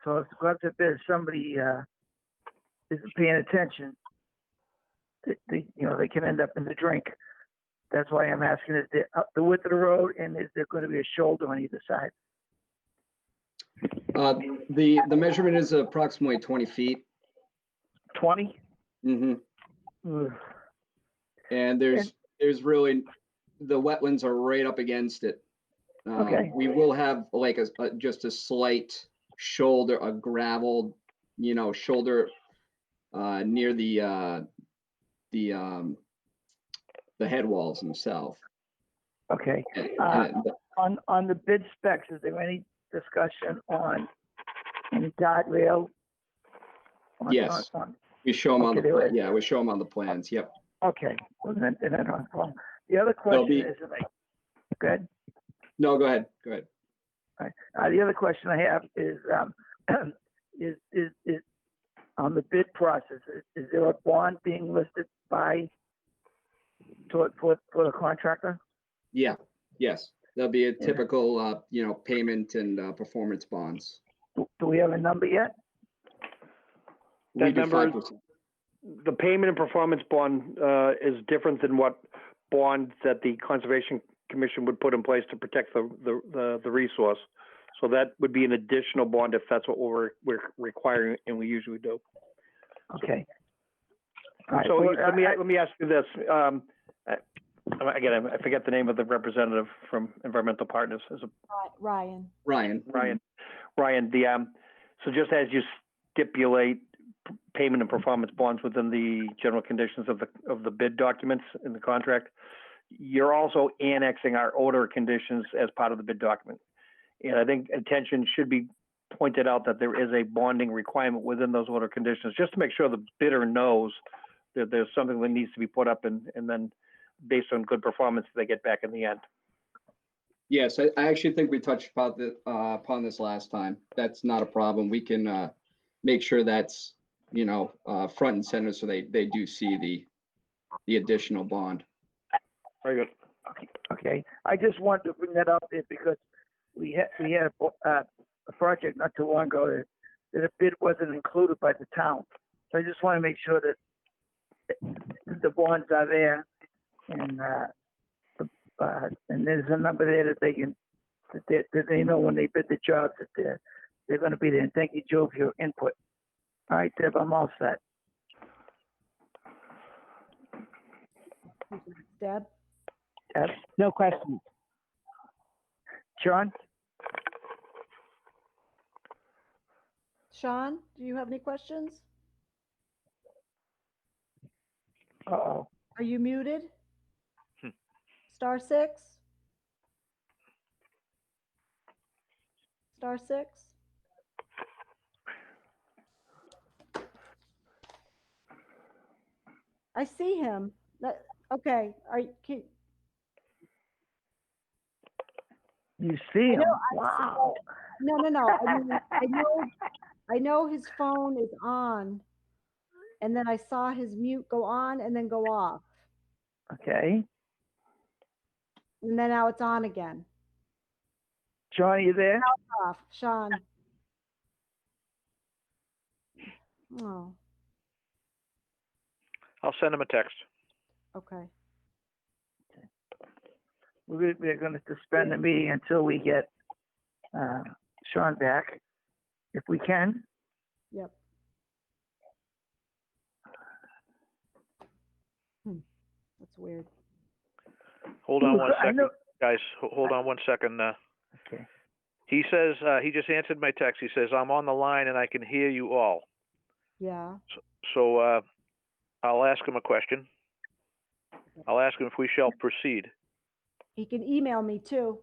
So if God forbid somebody isn't paying attention, they can end up in the drink. That's why I'm asking, is there up the width of the road, and is there going to be a shoulder on either side?
The measurement is approximately 20 feet.
20?
Mm-hmm. And there's really, the wetlands are right up against it.
Okay.
We will have like just a slight shoulder, a gravel, shoulder near the head walls themselves.
Okay. On the bid specs, is there any discussion on any guardrail?
Yes. We show them on the we show them on the plans. Yep.
Okay. Well, then the other question is, good.
No, go ahead. Go ahead.
All right. The other question I have is on the bid process. Is there a bond being listed for the contractor?
Yeah. Yes. There'll be a typical, payment and performance bonds.
Do we have a number yet?
That number, the payment and performance bond is different than what bonds that the Conservation Commission would put in place to protect the resource. So that would be an additional bond if that's what we're requiring, and we usually do.
Okay. All right.
So
Well,
let me ask you this. Again, I forget the name of the representative from Environmental Partners.
Ryan.
Ryan.
So just as you stipulate payment and performance bonds within the general conditions of the bid documents in the contract, you're also annexing our order conditions as part of the bid document. And I think attention should be pointed out that there is a bonding requirement within those order conditions, just to make sure the bidder knows that there's something that needs to be put up, and then based on good performance, they get back in the end.
Yes, I actually think we touched upon this last time. That's not a problem. We can make sure that's front and center, so they do see the additional bond.
Very good.
Okay. I just wanted to bring that up there because we had a project not too long ago that a bid wasn't included by the town. So I just want to make sure that the bonds are there, and there's a number there that they know when they bid the jobs that they're going to be there. And thank you, Joe, for your input. All right, Deb, I'm all set.
Deb?
No questions.
John?
Sean, do you have any questions?
Uh-oh.
Are you muted? *6? *6? I see him. Okay.
You see him? Wow.
No. I know his phone is on, and then I saw his mute go on and then go off.
Okay.
And then now it's on again.
John, are you there?
Now it's off. Sean. Oh,
I'll send him a text.
okay.
We're going to suspend the meeting until we get Sean back, if we can.
Yep. That's weird.
Hold on one
I
second,
know-
guys. Hold on one second.
Okay.
He says, he just answered my text. He says, I'm on the line and I can hear you all.
Yeah.
So I'll ask him a question. I'll ask him if we shall proceed.
He can email me too.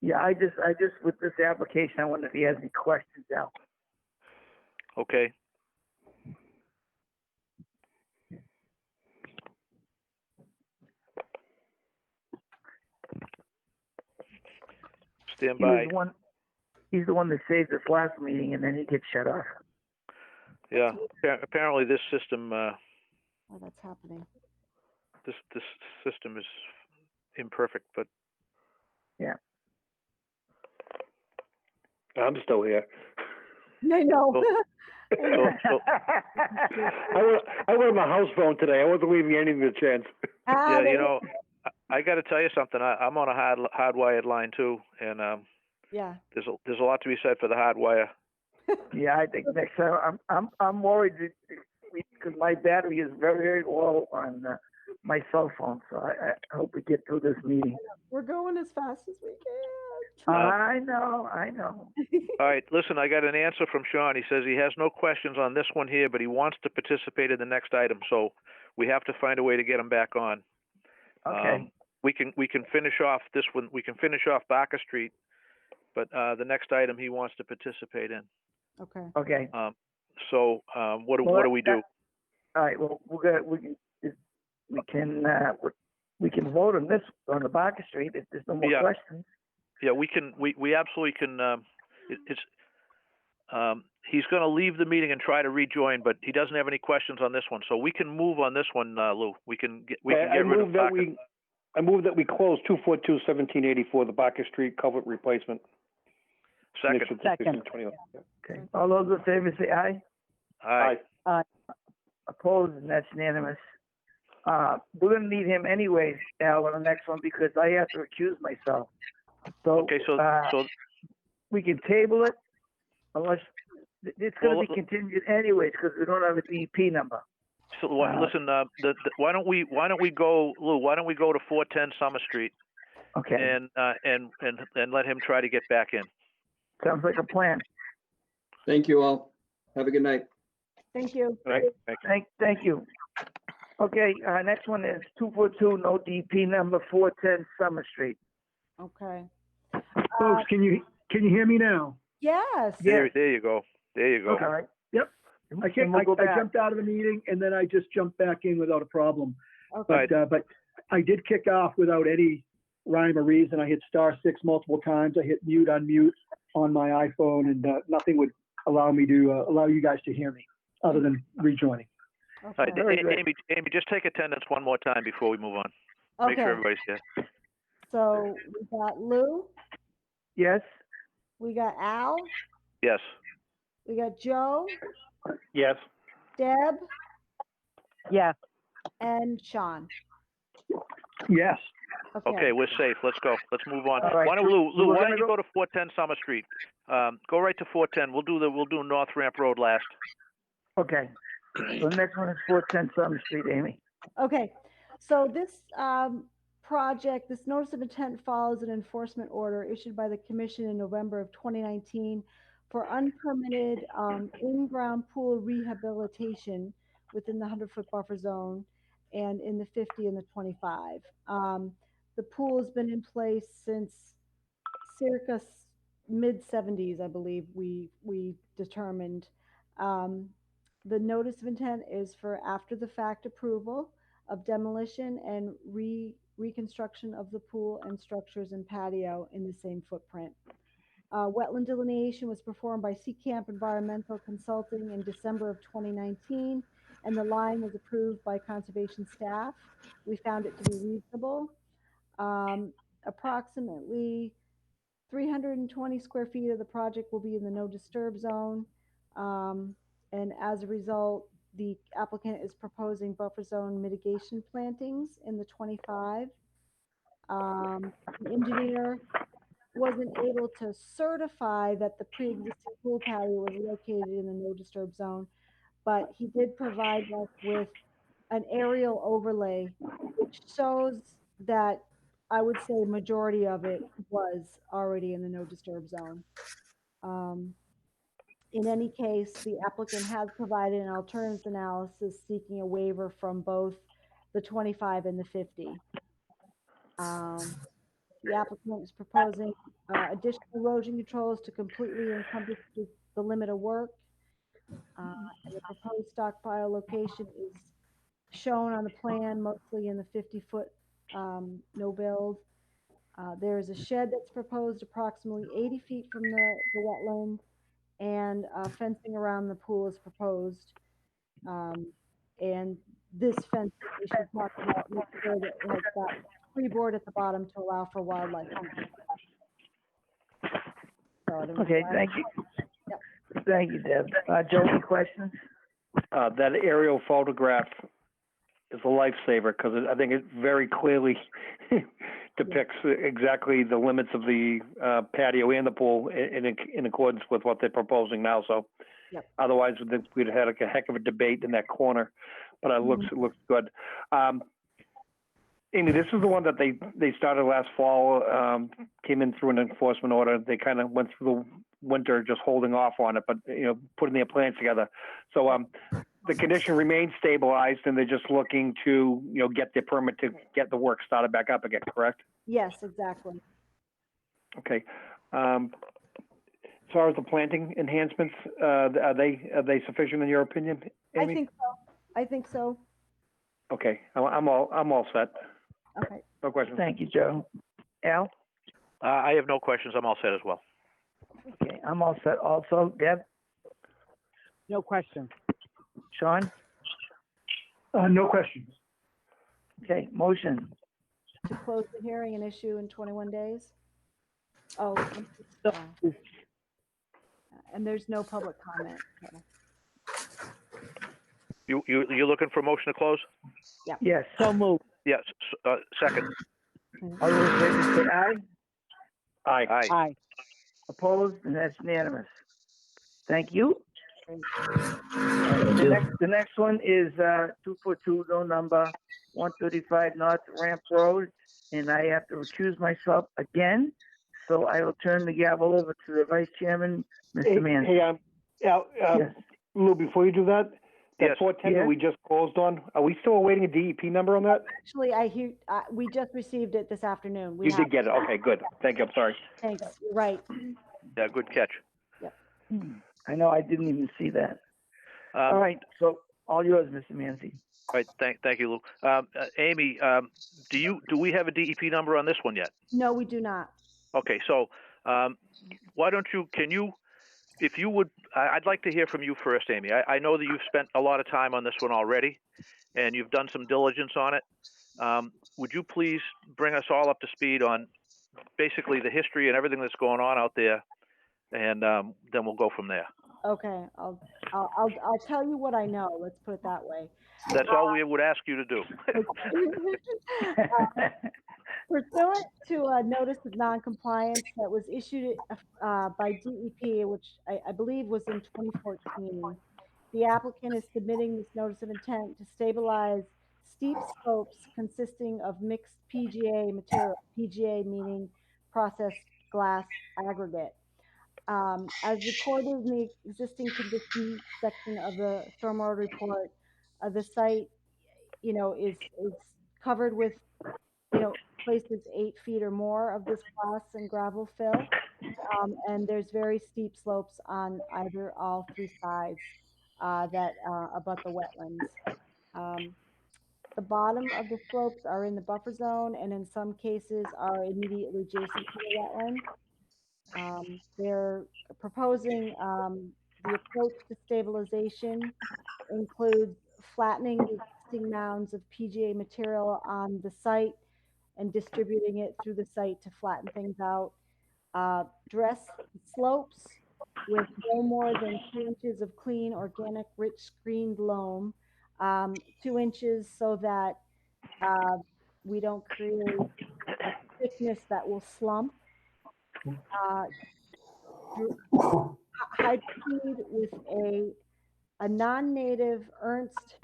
Yeah, I just with this application, I wonder if he has any questions now.
Okay. Stand by.
He's the one that saved us last meeting, and then he gets shut off.
Yeah. Apparently, this system.
Oh, that's happening.
This system is imperfect, but
yeah.
I'm still here.
I know.
I went on my house phone today. I wasn't leaving anything to chance.
Yeah, you know, I got to tell you something. I'm on a hardwired line too, and
Yeah.
there's a lot to be said for the hardwire.
Yeah, I think next time I'm worried because my battery is very, very low on my cell phone. So I hope we get through this meeting.
We're going as fast as we can.
I know.
All right, listen, I got an answer from Sean. He says he has no questions on this one here, but he wants to participate in the next item. So we have to find a way to get him back on.
Okay.
We can finish off this one. We can finish off Barker Street, but the next item he wants to participate in.
Okay.
Okay.
So what do we do?
All right. Well, we can vote on this on the Barker Street if there's no more questions.
Yeah, we can. We absolutely can. He's going to leave the meeting and try to rejoin, but he doesn't have any questions on this one, so we can move on this one, Lou. We can get rid of Barker.
I move that we close 242-1784, the Barker Street culvert replacement.
Second.
Okay. All those in favor say aye.
Aye.
Opposed, and that's unanimous. We're going to need him anyways, Al, on the next one because I have to recuse myself. So,
Okay, so
we can table it unless it's going to be continued anyways because we don't have a DEP number.
So listen, why don't we go, Lou? Why don't we go to 410 Summer Street?
Okay.
And let him try to get back in.
Sounds like a plan.
Thank you all. Have a good night.
Thank you.
All right.
Thank you. Okay. Next one is 242, no DEP number, 410 Summer Street.
Okay.
Folks, can you hear me now?
Yes.
There you go.
Okay. All right. Yep.
I jumped out of the meeting and then I just jumped back in without a problem.
Okay.
But I did kick off without any rhyme or reason. I hit *6 multiple times. I hit mute, unmute on my iPhone, and nothing would allow me to allow you guys to hear me other than rejoining.
Okay.
All right, Amy, just take attendance one more time before we move on. Make sure everybody's here.
So we got Lou.
Yes.
We got Al.
Yes.
We got Joe.
Yes.
Deb.
Yes.
And Sean.
Yes.
Okay, we're safe. Let's go. Let's move on.
All right.
Why don't Lou, why don't you go to 410 Summer Street? Go right to 410. We'll do North Ramp Road last.
Okay. So the next one is 410 Summer Street, Amy.
Okay. So this project, this notice of intent follows an enforcement order issued by the Commission in November of 2019 for unpermitted in-ground pool rehabilitation within the 100-foot buffer zone and in the 50 and the 25. The pool has been in place since circa mid-70s, I believe we determined. The notice of intent is for after the fact approval of demolition and reconstruction of the pool and structures and patio in the same footprint. Wetland delineation was performed by Seacamp Environmental Consulting in December of 2019, and the line was approved by conservation staff. We found it to be reasonable. Approximately 320 square feet of the project will be in the no disturb zone. And as a result, the applicant is proposing buffer zone mitigation plantings in the 25. The engineer wasn't able to certify that the pre-existing pool patio was located in the no disturb zone, but he did provide us with an aerial overlay, which shows that I would say a majority of it was already in the no disturb zone. In any case, the applicant has provided an alternatives analysis seeking a waiver from both the 25 and the 50. The applicant is proposing additional erosion controls to completely encompass the limit of work. And the proposed stockpile location is shown on the plan, mostly in the 50-foot no build. There is a shed that's proposed approximately 80 feet from the wetland, and fencing around the pool is proposed. And this fence, we should talk about, make sure that it has got freeboard at the bottom to allow for wildlife hunting. So
Okay, thank you.
Yep.
Thank you, Deb. Joe, any questions?
That aerial photograph is a lifesaver because I think it very clearly depicts exactly the limits of the patio and the pool in accordance with what they're proposing now. So
Yep.
otherwise we'd have had a heck of a debate in that corner, but it looks good. Amy, this is the one that they started last fall, came in through an enforcement order. They kind of went through the winter just holding off on it, but, putting their plans together. So the condition remains stabilized and they're just looking to, get their permit to get the work started back up again, correct?
Yes, exactly.
Okay. As far as the planting enhancements, are they sufficient in your opinion, Amy?
I think so.
Okay, I'm all set.
Okay.
No questions.
Thank you, Joe. Al?
I have no questions. I'm all set as well.
Okay, I'm all set also. Deb?
No question.
Sean?
No questions.
Okay, motion.
To close the hearing and issue in 21 days. Oh, and there's no public comment. Okay.
You looking for a motion to close?
Yes.
So moved.
Yes. Second.
All those in favor say aye.
Aye.
Aye.
Aye.
Opposed, and that's unanimous. Thank you. The next one is 242, no number, 135 North Ramp Road, and I have to recuse myself again. So I will turn the gavel over to the Vice Chairman, Mr. Mann.
Hey, Al,
Yes.
Lou, before you do that, that
Yes.
410 that we just closed on, are we still awaiting a DEP number on that?
Actually, I hear we just received it this afternoon.
You did get it. Okay, good. Thank you. I'm sorry.
Thanks. You're right.
Yeah, good catch.
I know, I didn't even see that. All right, so all yours, Mr. Manzi.
All right, thank you, Lou. Amy, do we have a DEP number on this one yet?
No, we do not.
Okay, so why don't you, if you would, I'd like to hear from you first, Amy. I know that you've spent a lot of time on this one already, and you've done some diligence on it. Would you please bring us all up to speed on basically the history and everything that's going on out there, and then we'll go from there.
Okay, I'll tell you what I know. Let's put it that way.
That's all we would ask you to do.
Pursuant to a notice of noncompliance that was issued by DEP, which I believe was in 2014, the applicant is submitting this notice of intent to stabilize steep slopes consisting of mixed PGA material, PGA meaning processed glass aggregate. As recorded in the existing condition section of the stormwater report, the site, is covered with, places 8 feet or more of this glass and gravel fill, and there's very steep slopes on all 3 sides that abut the wetlands. The bottom of the slopes are in the buffer zone, and in some cases are immediately adjacent to the wetland. They're proposing the approach to stabilization includes flattening the existing mounds of PGA material on the site and distributing it through the site to flatten things out. Dress slopes with no more than 2 inches of clean, organic, rich screened loam, 2 inches so that we don't create a thickness that will slump. Hydroseed with a non-native Ernst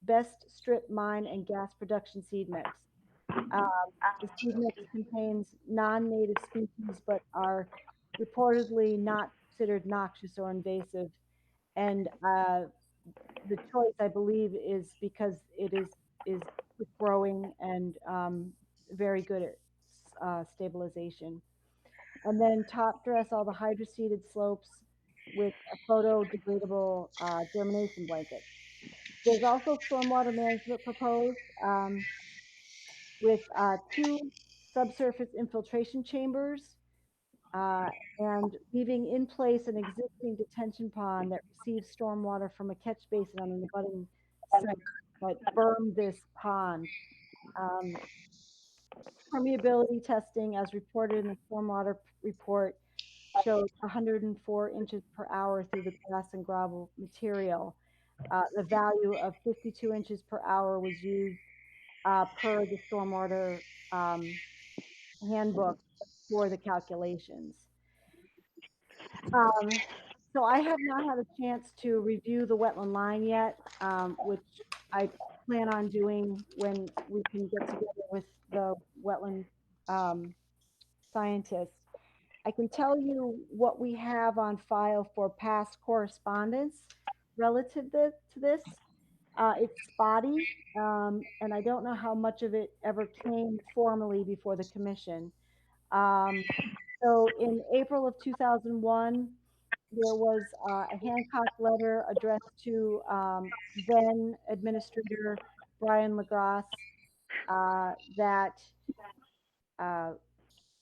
best strip mine and gas production seed mix. The seed mix contains non-native species but are reportedly not considered noxious or invasive, and the choice, I believe, is because it is growing and very good at stabilization. And then top dress all the hydroseeded slopes with a photodegradable germination blanket. There's also stormwater management proposed with 2 subsurface infiltration chambers and leaving in place an existing detention pond that receives stormwater from a catch basin on an abutting site, but berm this pond. Permeability testing, as reported in the stormwater report, showed 104 inches per hour through the grass and gravel material. The value of 52 inches per hour was used per the stormwater handbook for the calculations. So I have not had a chance to review the wetland line yet, which I plan on doing when we can get together with the wetland scientists. I can tell you what we have on file for past correspondence relative to this. It's spotty, and I don't know how much of it ever came formally before the commission. So in April of 2001, there was a Hancock letter addressed to then Administrator Brian LaGrasse that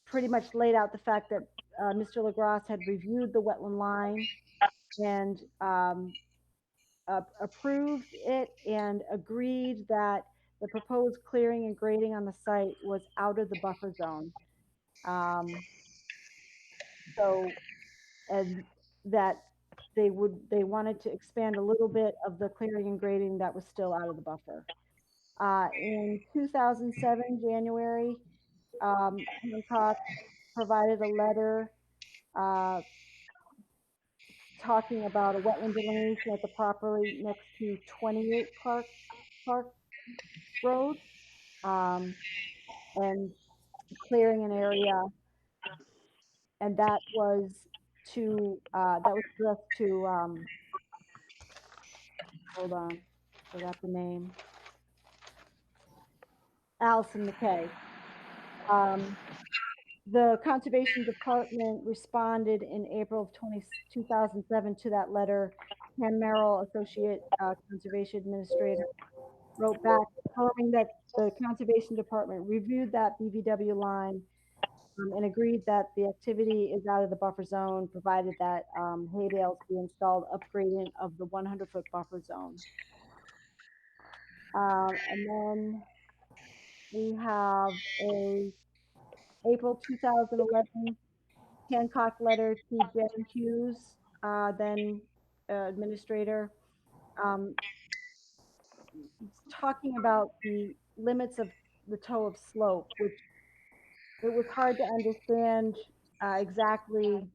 pretty much laid out the fact that Mr. LaGrasse had reviewed the wetland line and approved it and agreed that the proposed clearing and grading on the site was out of the buffer zone. So, and that they wanted to expand a little bit of the clearing and grading that was still out of the buffer. In 2007, January, Hancock provided a letter talking about a wetland delineation at the property next to 28 Park Road, and clearing an area, and that was addressed to hold on, forgot the name, Allison McKay. The Conservation Department responded in April of 2007 to that letter. Ken Merrill, Associate Conservation Administrator, wrote back confirming that the Conservation Department reviewed that BVW line and agreed that the activity is out of the buffer zone, provided that hay bales be installed upgradient of the 100-foot buffer zone. And then we have a April 2011 Hancock letter to Jen Hughes, then administrator, talking about the limits of the toe of slope, which it was hard to understand exactly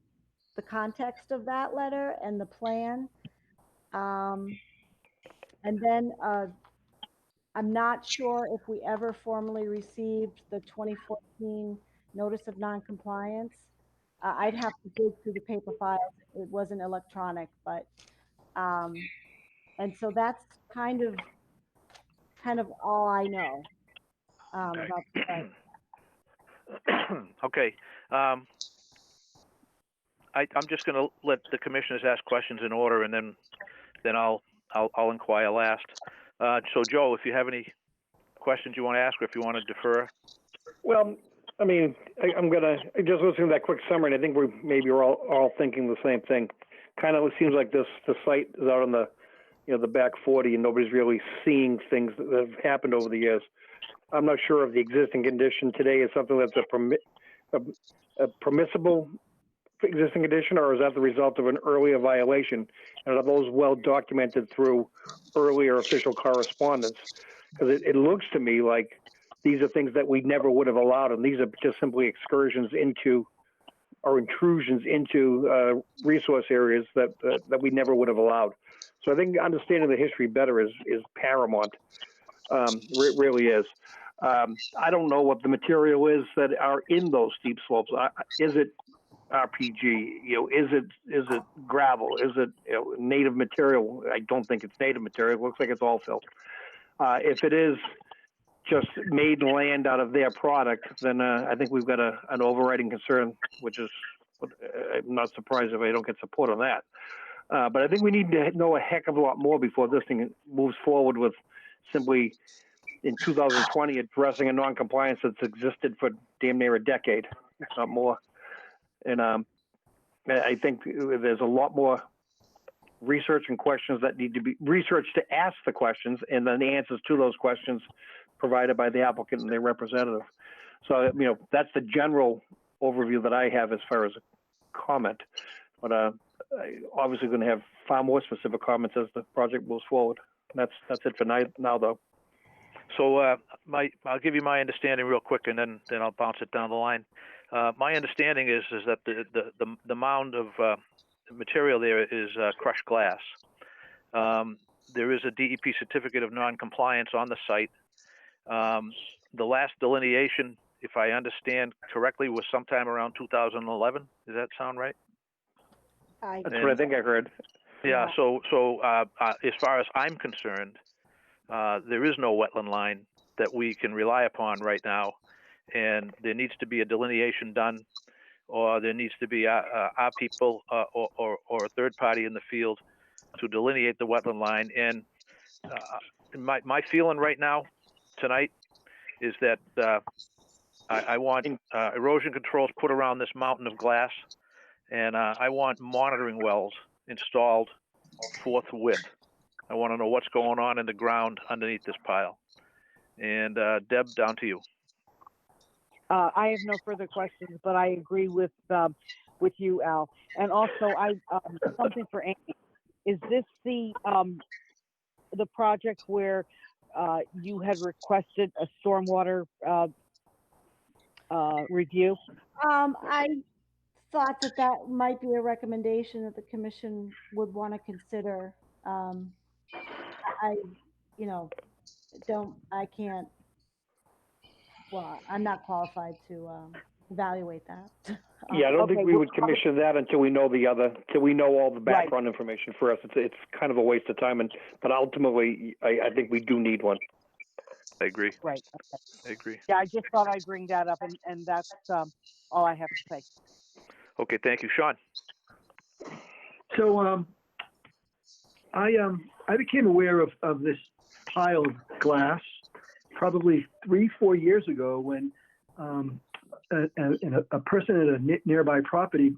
the context of that letter and the plan. And then I'm not sure if we ever formally received the 2014 notice of noncompliance. I'd have to dig through the paper files. It wasn't electronic, but and so that's kind of all I know about the site.
Okay. I'm just going to let the commissioners ask questions in order, and then I'll inquire last. So Joe, if you have any questions you want to ask, or if you want to defer.
Well, I mean, I'm gonna just listen to that quick summary, and I think we're all thinking the same thing. Kind of, it seems like the site is out on the the back 40, and nobody's really seeing things that have happened over the years. I'm not sure if the existing condition today is something that's a permissible existing condition, or is that the result of an earlier violation? And are those well documented through earlier official correspondence? Because it looks to me like these are things that we never would have allowed, and these are just simply excursions into or intrusions into resource areas that we never would have allowed. So I think understanding the history better is paramount. It really is. I don't know what the material is that are in those steep slopes. Is it RPG? Is it gravel? Is it native material? I don't think it's native material. It looks like it's all fill. If it is just made land out of their product, then I think we've got an overriding concern, which is I'm not surprised if I don't get support on that. But I think we need to know a heck of a lot more before this thing moves forward with simply in 2020 addressing a non-compliance that's existed for damn near a decade, if not more. And I think there's a lot more research and questions that need to be researched to ask the questions, and then the answers to those questions provided by the applicant and their representative. So, that's the general overview that I have as far as comment. But I obviously going to have far more specific comments as the project moves forward. That's it for now, though.
So I'll give you my understanding real quick, and then I'll bounce it down the line. My understanding is that the mound of material there is crushed glass. There is a DEP certificate of non-compliance on the site. The last delineation, if I understand correctly, was sometime around 2011. Does that sound right?
That's what I think I heard.
Yeah. So as far as I'm concerned, there is no wetland line that we can rely upon right now, and there needs to be a delineation done, or there needs to be our people or a third party in the field to delineate the wetland line. And my feeling right now tonight is that I want erosion controls put around this mountain of glass, and I want monitoring wells installed forthwith. I want to know what's going on in the ground underneath this pile. And Deb, down to you.
I have no further questions, but I agree with you, Al. And also, something for Amy. Is this the project where you had requested a stormwater review?
I thought that might be a recommendation that the commission would want to consider. I'm not qualified to evaluate that.
Yeah, I don't think we would commission that until we know till we know all the background
Right.
information for us. It's kind of a waste of time, but ultimately, I think we do need one.
I agree.
Right. Okay.
I agree.
Yeah, I just thought I'd bring that up, and that's all I have to say.
Okay, thank you, Sean.
So I became aware of this pile of glass probably 3-4 years ago when a person at a nearby property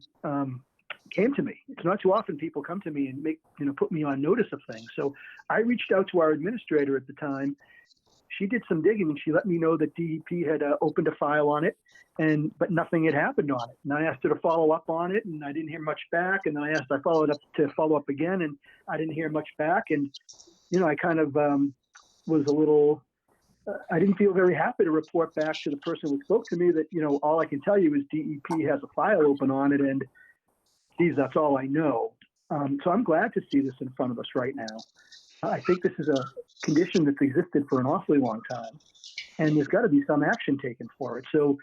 came to me. It's not too often people come to me and put me on notice of things. So I reached out to our administrator at the time. She did some digging and she let me know that DEP had opened a file on it, but nothing had happened on it. And I asked her to follow up on it, and I didn't hear much back. And then I followed up to follow up again, and I didn't hear much back. And I kind of was a little. I didn't feel very happy to report back to the person who spoke to me that all I can tell you is DEP has a file open on it, and geez, that's all I know. So I'm glad to see this in front of us right now. I think this is a condition that's existed for an awfully long time, and there's got to be some action taken for it. So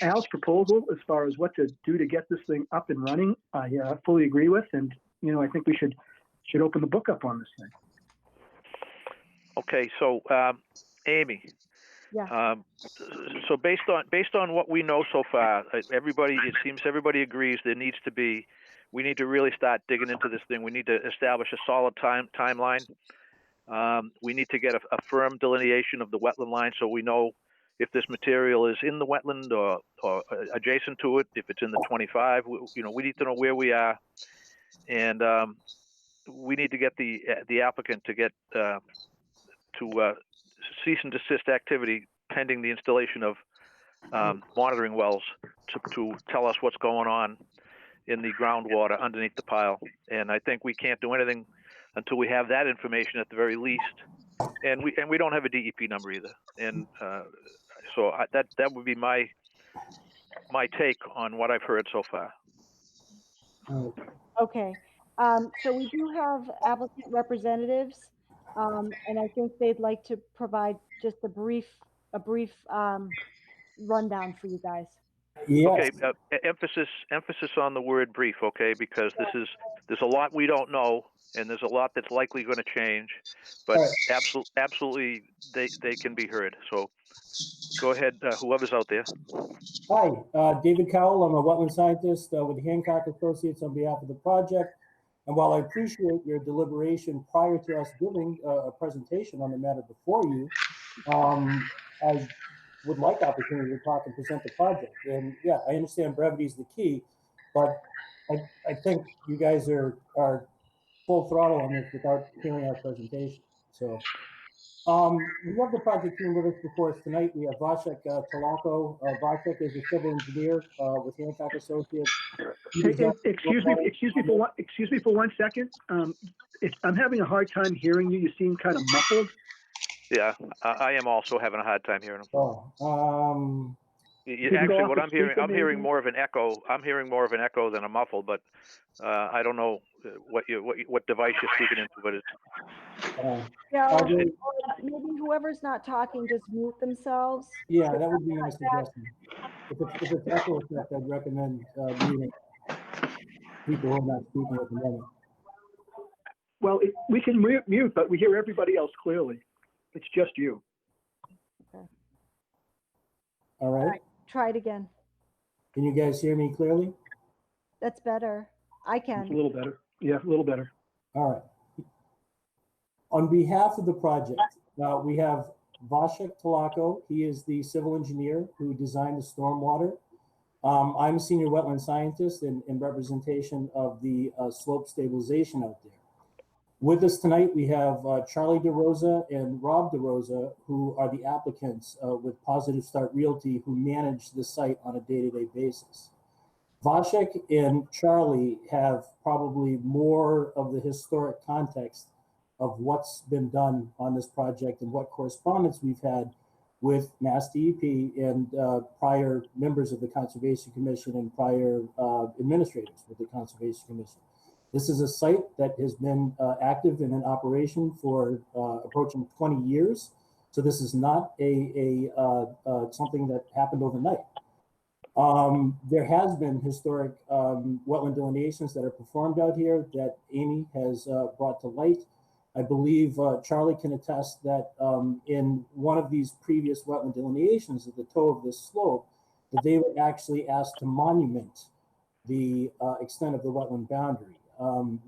Al's proposal as far as what to do to get this thing up and running, I fully agree with, and I think we should open the book up on this thing.
Okay, so Amy.
Yeah.
So based on what we know so far, it seems everybody agrees we need to really start digging into this thing. We need to establish a solid timeline. We need to get a firm delineation of the wetland line so we know if this material is in the wetland or adjacent to it, if it's in the 25. We need to know where we are, and we need to get the applicant to get cease and desist activity pending the installation of monitoring wells to tell us what's going on in the groundwater underneath the pile. And I think we can't do anything until we have that information at the very least. And we don't have a DEP number either. And so that would be my take on what I've heard so far.
Okay. So we do have applicant representatives, and I think they'd like to provide just a brief rundown for you guys.
Yes. Okay. Emphasis on the word brief. Okay, because there's a lot we don't know, and there's a lot that's likely going to change. But absolutely, they can be heard. So go ahead, whoever's out there.
Hi, David Cowell. I'm a wetland scientist with Hancock Associates on behalf of the project. And while I appreciate your deliberation prior to us giving a presentation on the matter before you, I would like opportunity to talk and present the project. And yeah, I understand brevity is the key, but I think you guys are full throttle on this without hearing our presentation. So We have the project team with us before us tonight. We have Vashek Talako. Vashek is a civil engineer with Hancock Associates.
Excuse me for 1 second. I'm having a hard time hearing you. You seem kind of muffled.
Yeah, I am also having a hard time hearing him.
Oh,
Actually, what I'm hearing, I'm hearing more of an echo. I'm hearing more of an echo than a muffle, but I don't know what device you're speaking into, but it's.
Yeah, or maybe whoever's not talking, just mute themselves.
Yeah, that would be my suggestion. If it's echo effect, I'd recommend muting people who are not speaking at the moment.
Well, we can mute, but we hear everybody else clearly. It's just you.
Okay.
All right.
Try it again.
Can you guys hear me clearly?
That's better. I
It's
can.
a little better. Yeah, a little better.
All right. On behalf of the project, we have Vashek Talako. He is the civil engineer who designed the stormwater. I'm a senior wetland scientist in representation of the slope stabilization out there. With us tonight, we have Charlie DeRosa and Rob DeRosa, who are the applicants with Positive Start Realty, who manage the site on a day-to-day basis. Vashek and Charlie have probably more of the historic context of what's been done on this project and what correspondence we've had with Mass DEP and prior members of the Conservation Commission and prior administrators with the Conservation Commission. This is a site that has been active and in operation for approaching 20 years. So this is not something that happened overnight. There has been historic wetland delineations that are performed out here that Amy has brought to light. I believe Charlie can attest that in one of these previous wetland delineations at the toe of this slope, that they were actually asked to monument the extent of the wetland boundary.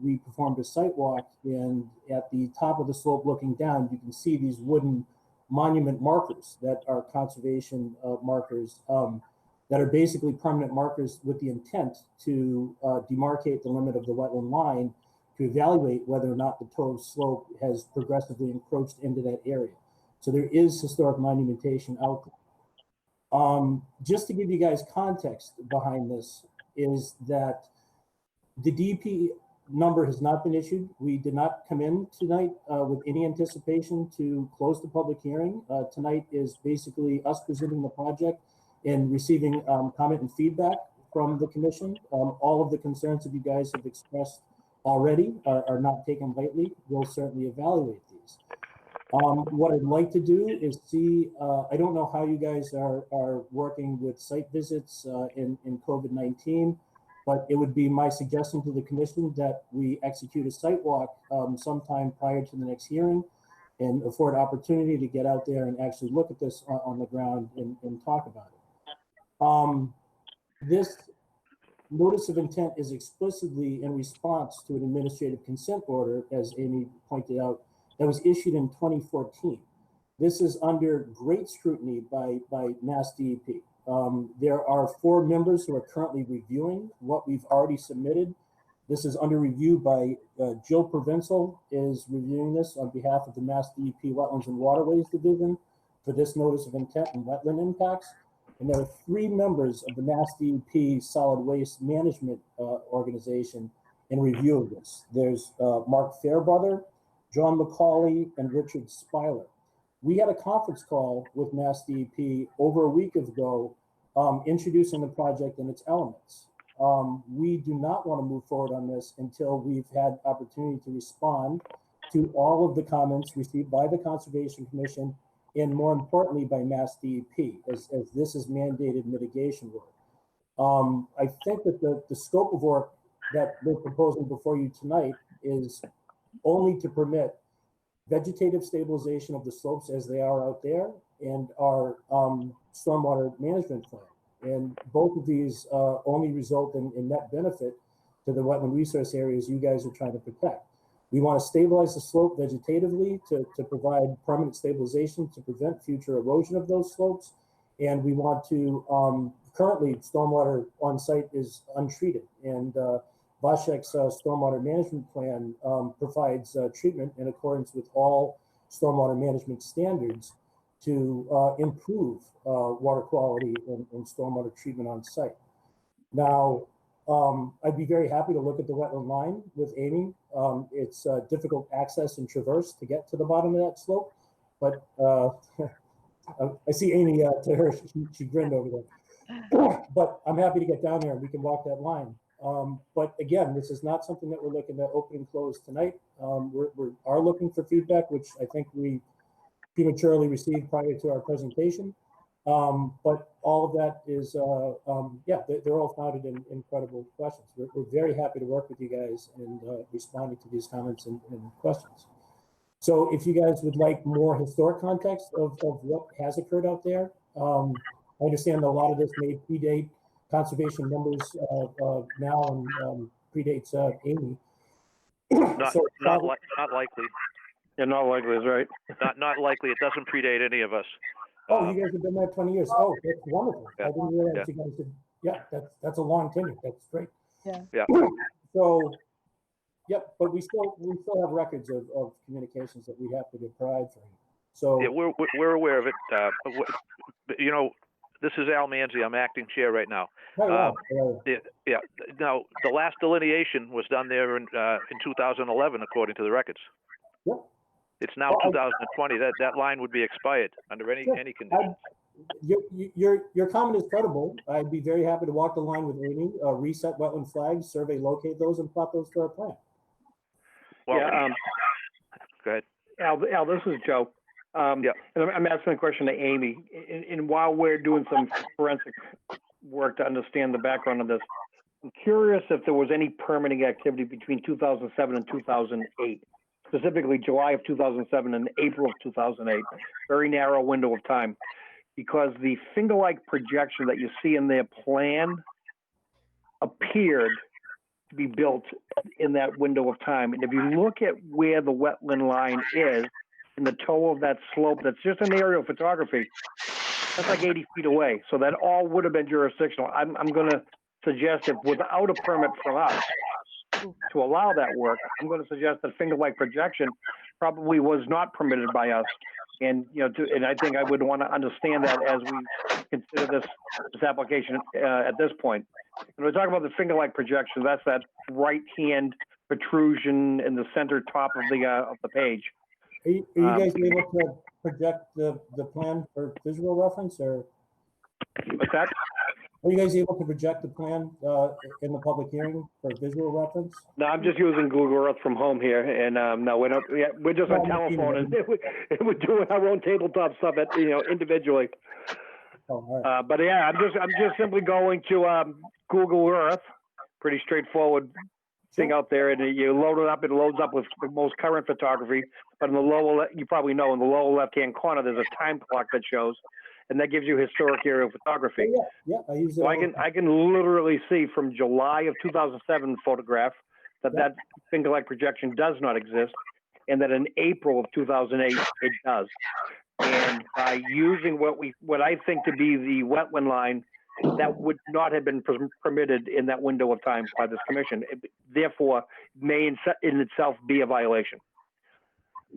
We performed a site walk, and at the top of the slope looking down, you can see these wooden monument markers that are conservation markers that are basically permanent markers with the intent to demarcate the limit of the wetland line to evaluate whether or not the toe slope has progressively encroached into that area. So there is historic monumentation out there. Just to give you guys context behind this is that the DP number has not been issued. We did not come in tonight with any anticipation to close the public hearing. Tonight is basically us presenting the project and receiving comment and feedback from the commission. All of the concerns that you guys have expressed already are not taken lightly. We'll certainly evaluate these. What I'd like to do is see, I don't know how you guys are working with site visits in COVID-19, but it would be my suggestion to the commission that we execute a site walk sometime prior to the next hearing and afford opportunity to get out there and actually look at this on the ground and talk about it. This notice of intent is explicitly in response to an administrative consent order, as Amy pointed out, that was issued in 2014. This is under great scrutiny by Mass DEP. There are 4 members who are currently reviewing what we've already submitted. This is under review by Jill Provincial is reviewing this on behalf of the Mass DEP Wetlands and Waterways Division for this notice of intent and wetland impacts. And there are 3 members of the Mass DEP Solid Waste Management Organization in review of this. There's Mark Fairbrother, John McCauley, and Richard Speiler. We had a conference call with Mass DEP over a week ago introducing the project and its elements. We do not want to move forward on this until we've had opportunity to respond to all of the comments received by the Conservation Commission and more importantly by Mass DEP, as this is mandated mitigation work. I think that the scope of work that we're proposing before you tonight is only to permit vegetative stabilization of the slopes as they are out there and our stormwater management plan. And both of these only result in net benefit to the wetland resource areas you guys are trying to protect. We want to stabilize the slope vegetatively to provide permanent stabilization to prevent future erosion of those slopes. And we want to, currently stormwater on site is untreated. And Vashek's stormwater management plan provides treatment in accordance with all stormwater management standards to improve water quality and stormwater treatment on site. Now, I'd be very happy to look at the wetland line with Amy. It's difficult access and traverse to get to the bottom of that slope, but I see Amy to her, she grinned over there. But I'm happy to get down there and we can walk that line. But again, this is not something that we're looking to open and close tonight. We are looking for feedback, which I think we prematurely received prior to our presentation. But all of that is, yeah, they're all founded in incredible questions. We're very happy to work with you guys and responding to these comments and questions. So if you guys would like more historic context of what has occurred out there, I understand a lot of this may predate conservation numbers now and predates Amy.
Not likely.
Yeah, not likely is right.
Not likely. It doesn't predate any of us.
Oh, you guys have been there 20 years. Oh, that's wonderful.
Yeah,
I didn't realize
yeah.
you guys did. Yeah, that's a long tenure. That's great.
Yeah.
Yeah.
So, yep, but we still have records of communications that we have to provide for you. So
Yeah, we're aware of it. You know, this is Al Manzi. I'm acting chair right now. Yeah. Now, the last delineation was done there in 2011, according to the records.
Yep.
It's now 2020. That line would be expired under any condition.
Your comment is credible. I'd be very happy to walk the line with Amy, reset wetland flags, survey, locate those, and plot those to our plan.
Well,
Yeah,
go ahead.
Al, this is Joe.
Yeah.
And I'm asking a question to Amy. And while we're doing some forensic work to understand the background of this, I'm curious if there was any permitting activity between 2007 and 2008, specifically July of 2007 and April of 2008, very narrow window of time, because the finger-like projection that you see in their plan appeared to be built in that window of time. And if you look at where the wetland line is, in the toe of that slope, that's just an aerial photography, that's like 80 feet away. So that all would have been jurisdictional. I'm going to suggest that without a permit from us to allow that work, I'm going to suggest that finger-like projection probably was not permitted by us. And, you know, and I think I would want to understand that as we consider this application at this point. When we're talking about the finger-like projection, that's that right-hand protrusion in the center top of the page.
Are you guys able to project the plan for visual reference, or?
What's that?
Are you guys able to project the plan in the public hearing for visual reference?
No, I'm just using Google Earth from home here, and no, we're not. Yeah, we're just on telephone, and we're doing our own tabletop stuff individually.
Oh, all right.
But yeah, I'm just simply going to Google Earth. Pretty straightforward thing out there, and you load it up. It loads up with the most current photography. But in the lower, you probably know, in the lower left-hand corner, there's a time clock that shows, and that gives you historic aerial photography.
Yeah, I use it.
So I can literally see from July of 2007 photograph that finger-like projection does not exist, and that in April of 2008 it does. And by using what I think to be the wetland line, that would not have been permitted in that window of time by this commission. It, therefore, may in itself be a violation.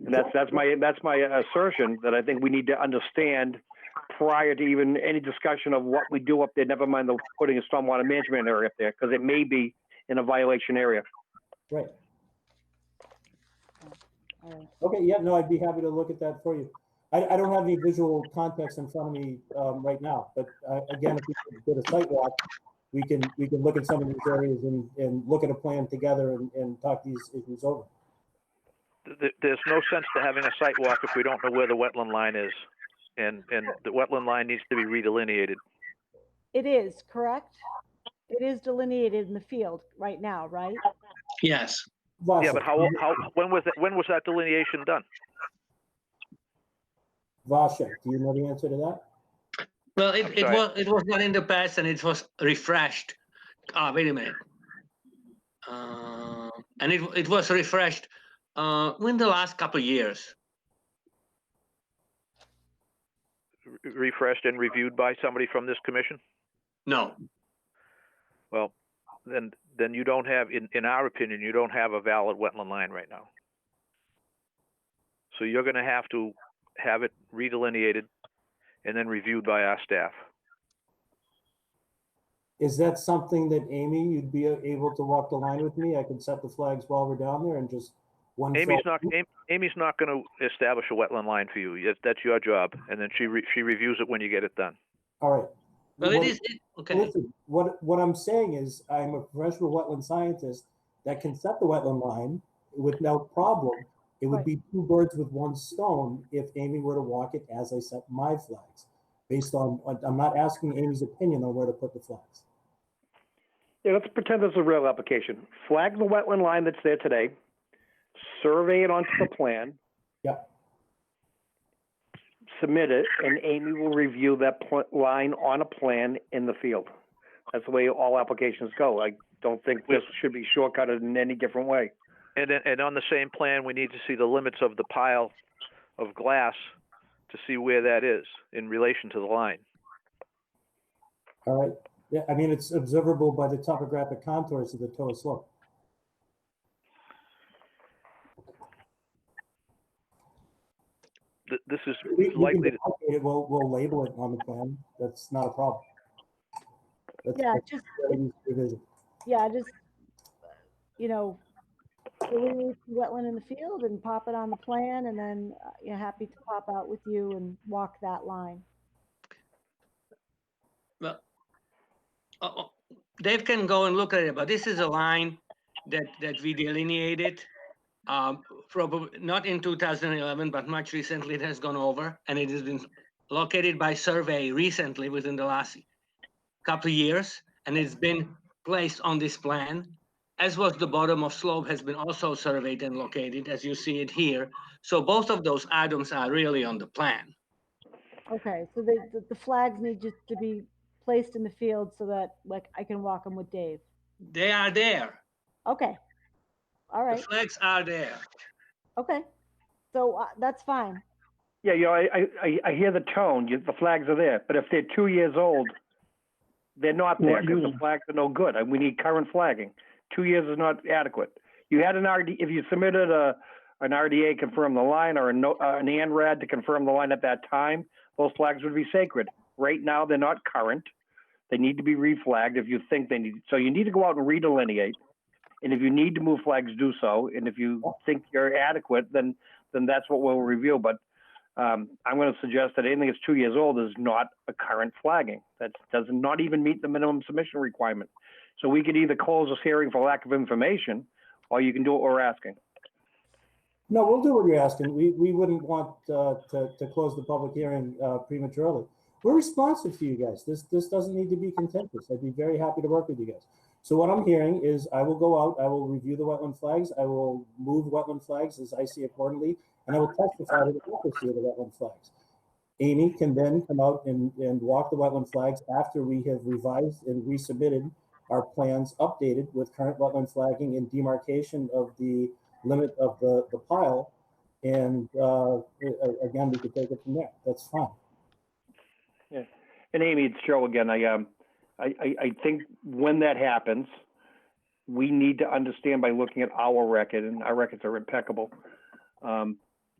And that's my assertion that I think we need to understand prior to even any discussion of what we do up there. Never mind the putting a stormwater management area up there, because it may be in a violation area.
Right. Okay. Yeah. No, I'd be happy to look at that for you. I don't have any visual context in front of me right now, but again, if we did a site walk, we can look at some of these areas and look at a plan together and talk these issues over.
There's no sense to having a site walk if we don't know where the wetland line is, and the wetland line needs to be redelineated.
It is, correct? It is delineated in the field right now, right?
Yes.
Yeah, but when was that delineation done?
Vasha, do you know the answer to that?
Well, it was done in the past, and it was refreshed. Wait a minute. And it was refreshed in the last couple of years.
Refreshed and reviewed by somebody from this commission?
No.
Well, then you don't have, in our opinion, you don't have a valid wetland line right now. So you're gonna have to have it redelineated and then reviewed by our staff.
Is that something that, Amy, you'd be able to walk the line with me? I could set the flags while we're down there and just one.
Amy's not gonna establish a wetland line for you. That's your job, and then she reviews it when you get it done.
All right.
Well, it is, okay.
Listen, what I'm saying is I'm a professional wetland scientist that can set the wetland line with no problem. It would be two birds with one stone if Amy were to walk it as I set my flags. Based on, I'm not asking Amy's opinion on where to put the flags.
Yeah, let's pretend this is a real application. Flag the wetland line that's there today, survey it onto the plan.
Yeah.
Submit it, and Amy will review that line on a plan in the field. That's the way all applications go. I don't think this should be shortcutted in any different way.
And on the same plan, we need to see the limits of the pile of glass to see where that is in relation to the line.
All right. Yeah, I mean, it's observable by the topographic contours of the total slope.
This is
We
likely
can update it. We'll label it on the plan. That's not a problem.
Just you know, delineate the wetland in the field and pop it on the plan, and then happy to pop out with you and walk that line.
Well, Dave can go and look at it, but this is a line that we delineated. Probably not in 2011, but much recently it has gone over, and it has been located by survey recently within the last couple of years, and it's been placed on this plan, as was the bottom of slope has been also surveyed and located, as you see it here. So both of those items are really on the plan.
Okay, so the flags need just to be placed in the field so that I can walk them with Dave.
They are there.
Okay. All right.
The flags are there.
Okay. So that's fine.
Yeah, I hear the tone. The flags are there, but if they're 2 years old, they're not there because the flags are no good. We need current flagging. 2 years is not adequate. You had an RD, if you submitted an RDA confirm the line or an ANRAD to confirm the line at that time, those flags would be sacred. Right now, they're not current. They need to be reflagged if you think they need. So you need to go out and redelineate. And if you need to move flags, do so. And if you think you're adequate, then that's what we'll review. But I'm going to suggest that anything that's 2 years old is not a current flagging. That does not even meet the minimum submission requirement. So we could either close this hearing for lack of information, or you can do what we're asking.
No, we'll do what you're asking. We wouldn't want to close the public hearing prematurely. We're responsive to you guys. This doesn't need to be contentious. I'd be very happy to work with you guys. So what I'm hearing is I will go out, I will review the wetland flags, I will move wetland flags as I see accordingly, and I will testify to the accuracy of the wetland flags. Amy can then come out and walk the wetland flags after we have revised and resubmitted our plans updated with current wetland flagging and demarcation of the limit of the pile. And again, we could take it from there. That's fine.
Yeah. And Amy, it's Joe again. I think when that happens, we need to understand by looking at our record, and our records are impeccable.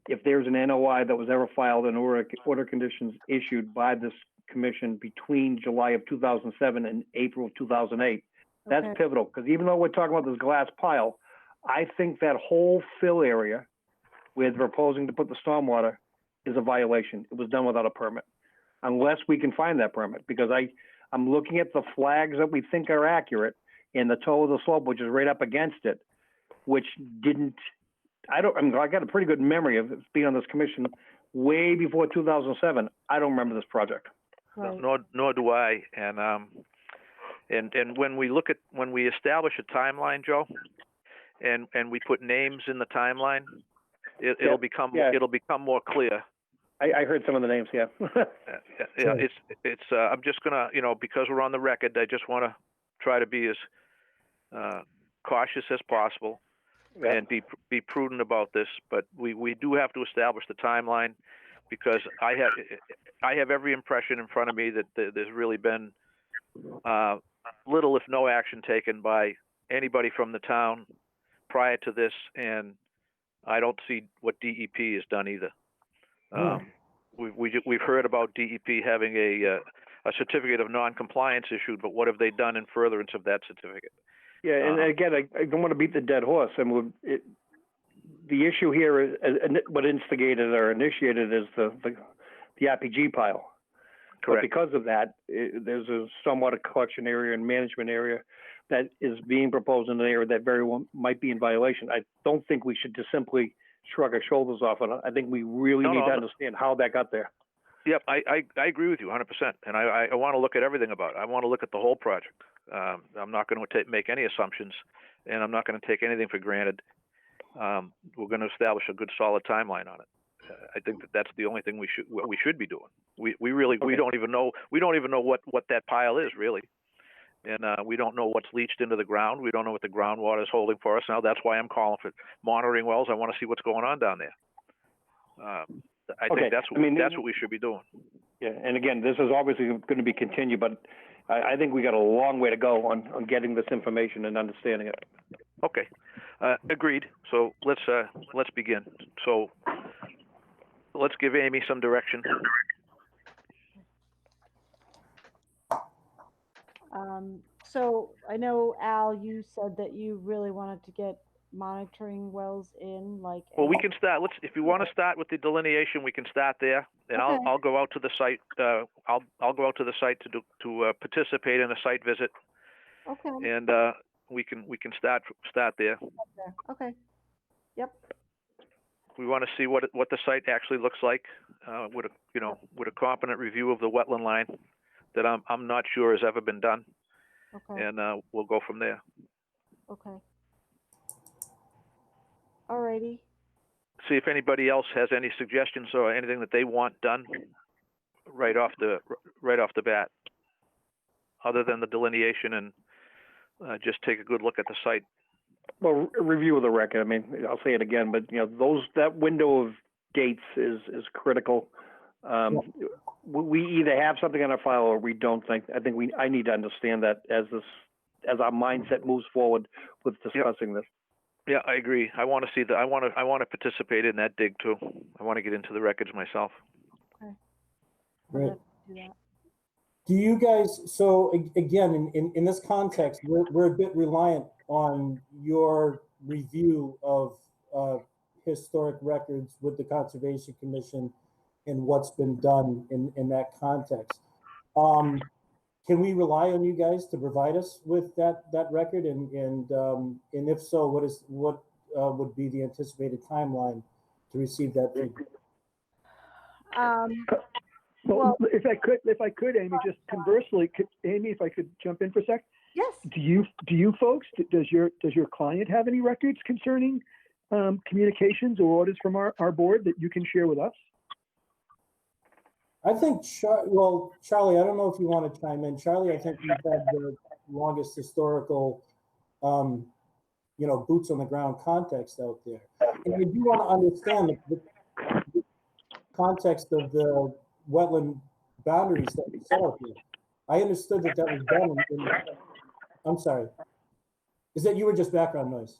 If there's an NOI that was ever filed and order conditions issued by this commission between July of 2007 and April of 2008, that's pivotal. Because even though we're talking about this glass pile, I think that whole fill area where they're proposing to put the stormwater is a violation. It was done without a permit, unless we can find that permit. Because I'm looking at the flags that we think are accurate and the toe of the slope, which is right up against it, which didn't. I got a pretty good memory of being on this commission way before 2007. I don't remember this project.
Right.
Nor do I. And when we establish a timeline, Joe, and we put names in the timeline, it'll become more clear.
I heard some of the names. Yeah.
Yeah. It's. I'm just gonna, because we're on the record, I just want to try to be as cautious as possible. Yeah. And be prudent about this, but we do have to establish the timeline, because I have every impression in front of me that there's really been little, if no, action taken by anybody from the town prior to this, and I don't see what DEP has done either.
Hmm.
We've heard about DEP having a certificate of non-compliance issued, but what have they done in furtherance of that certificate?
Yeah, and again, I don't want to beat the dead horse. And the issue here is what instigated or initiated is the RPG pile.
Correct.
But because of that, there's a somewhat a collection area and management area that is being proposed in an area that very well might be in violation. I don't think we should just simply shrug our shoulders off on it. I think we really need to understand how that got there.
Yep, I agree with you 100%, and I want to look at everything about it. I want to look at the whole project. I'm not going to make any assumptions, and I'm not going to take anything for granted. We're going to establish a good, solid timeline on it. I think that's the only thing we should be doing. We don't even know what that pile is really, and we don't know what's leached into the ground. We don't know what the groundwater is holding for us now. That's why I'm calling for monitoring wells. I want to see what's going on down there. I think that's what we should be doing.
Yeah, and again, this is obviously going to be continued, but I think we got a long way to go on getting this information and understanding it.
Okay, agreed. So let's begin. So let's give Amy some direction.
So I know, Al, you said that you really wanted to get monitoring wells in, like.
Well, we can start. If you want to start with the delineation, we can start there, and
Okay.
I'll go out to the site. I'll go out to the site to participate in a site visit,
Okay.
and we can start there.
Okay. Yep.
We want to see what the site actually looks like, with a competent review of the wetland line that I'm not sure has ever been done,
Okay.
and we'll go from there.
Okay. Alrighty.
See if anybody else has any suggestions or anything that they want done right off the bat, other than the delineation, and just take a good look at the site.
Well, a review of the record. I mean, I'll say it again, but that window of dates is critical. We either have something on our file or we don't. I think I need to understand that as our mindset moves forward with discussing this.
Yeah, I agree. I want to see I want to participate in that dig too. I want to get into the records myself.
Okay.
Great.
Do that.
Do you guys, so again, in this context, we're a bit reliant on your review of historic records with the Conservation Commission and what's been done in that context. Can we rely on you guys to provide us with that record? And if so, what would be the anticipated timeline to receive that feedback?
Well, if I could, Amy, just conversely, Amy, if I could jump in for a sec.
Yes.
Do you folks, does your client have any records concerning communications or orders from our board that you can share with us?
I think, Charlie, I don't know if you want to chime in. Charlie, I think you've had the longest historical, boots on the ground context out there. And I do want to understand the context of the wetland boundaries that we set out here. I understood that was done I'm sorry. Is that you were just background noise?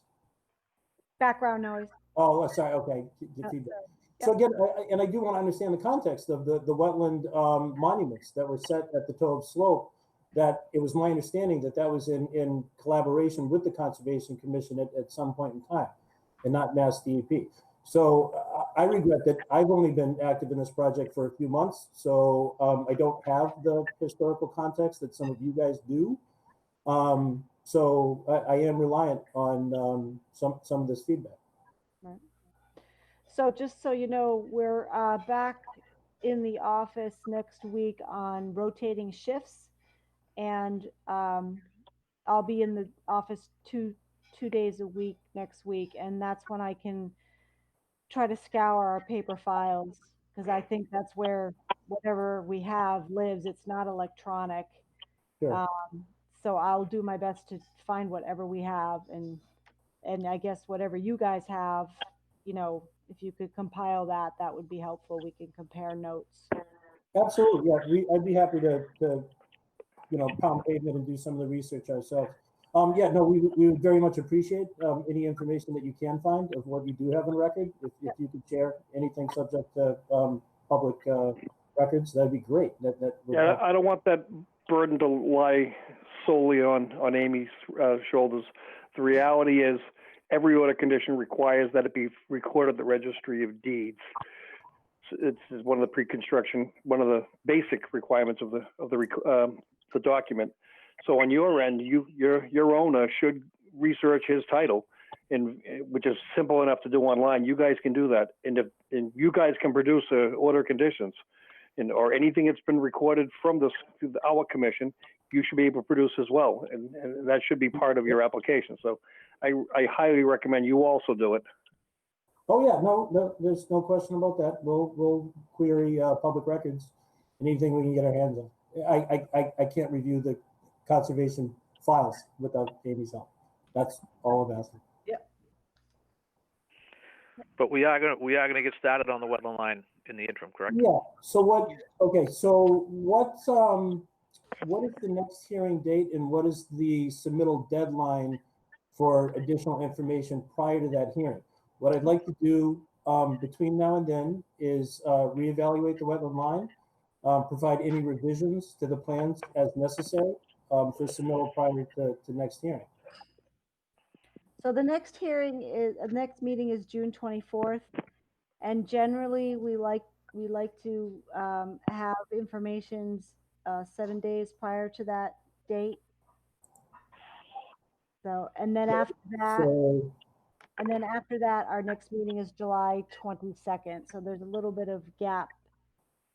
Background noise.
Oh, sorry. Okay. Get feedback. So again, I do want to understand the context of the wetland monuments that were set at the toe of slope. That it was my understanding that was in collaboration with the Conservation Commission at some point in time, and not Mass DEP. So I regret that I've only been active in this project for a few months, so I don't have the historical context that some of you guys do. So I am reliant on some of this feedback.
Right. So just so you know, we're back in the office next week on rotating shifts, and I'll be in the office two days a week next week, and that's when I can try to scour our paper files, because I think that's where whatever we have lives. It's not electronic.
Sure.
So I'll do my best to find whatever we have, and I guess whatever you guys have, if you could compile that would be helpful. We can compare notes.
Absolutely, yeah. I'd be happy to pound pavement and do some of the research ourselves. Yeah, no, we would very much appreciate any information that you can find of what you do have on record. If you could share anything subject to public records, that'd be great. That would
Yeah,
help.
I don't want that burden to lie solely on Amy's shoulders. The reality is, every order condition requires that it be recorded at the Registry of Deeds. It's one of the pre-construction, one of the basic requirements of the document. So on your end, your owner should research his title, which is simple enough to do online. You guys can do that, and you guys can produce order conditions, or anything that's been recorded from our commission, you should be able to produce as well, and that should be part of your application. So I highly recommend you also do it.
Oh yeah, no, there's no question about that. We'll query public records, anything we can get our hands on. I can't review the conservation files without Amy's help. That's all I'm asking.
But we are gonna get started on the wetland line in the interim, correct?
Yeah. So what? Okay. So what is the next hearing date, and what is the submittal deadline for additional information prior to that hearing? What I'd like to do between now and then is reevaluate the wetland line, provide any revisions to the plans as necessary for submittal prior to next hearing.
So the next next meeting is June 24th, and generally we like to have information 7 days prior to that date. So, and then after that, our next meeting is July 22nd. So there's a little bit of gap.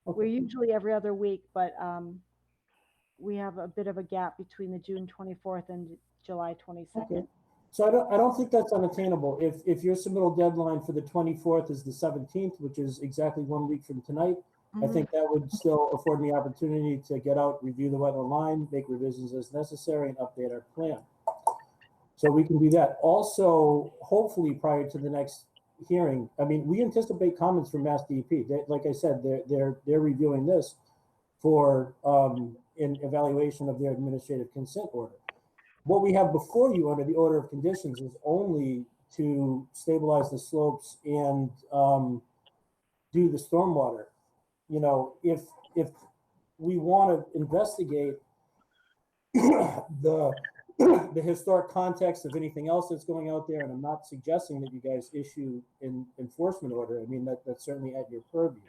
Okay.
We're usually every other week, but we have a bit of a gap between the June 24th and July 22nd.
Okay. So I don't think that's unattainable. If your submittal deadline for the 24th is the 17th, which is exactly 1 week from tonight, I think that would still afford me opportunity to get out, review the wetland line, make revisions as necessary, and update our plan. So we can do that. Also, hopefully prior to the next hearing, I mean, we anticipate comments from Mass DEP. Like I said, they're reviewing this for in evaluation of their administrative consent order. What we have before you under the order of conditions is only to stabilize the slopes and do the stormwater. You know, if we want to investigate the historic context of anything else that's going out there, and I'm not suggesting that you guys issue an enforcement order. I mean, that's certainly at your purview.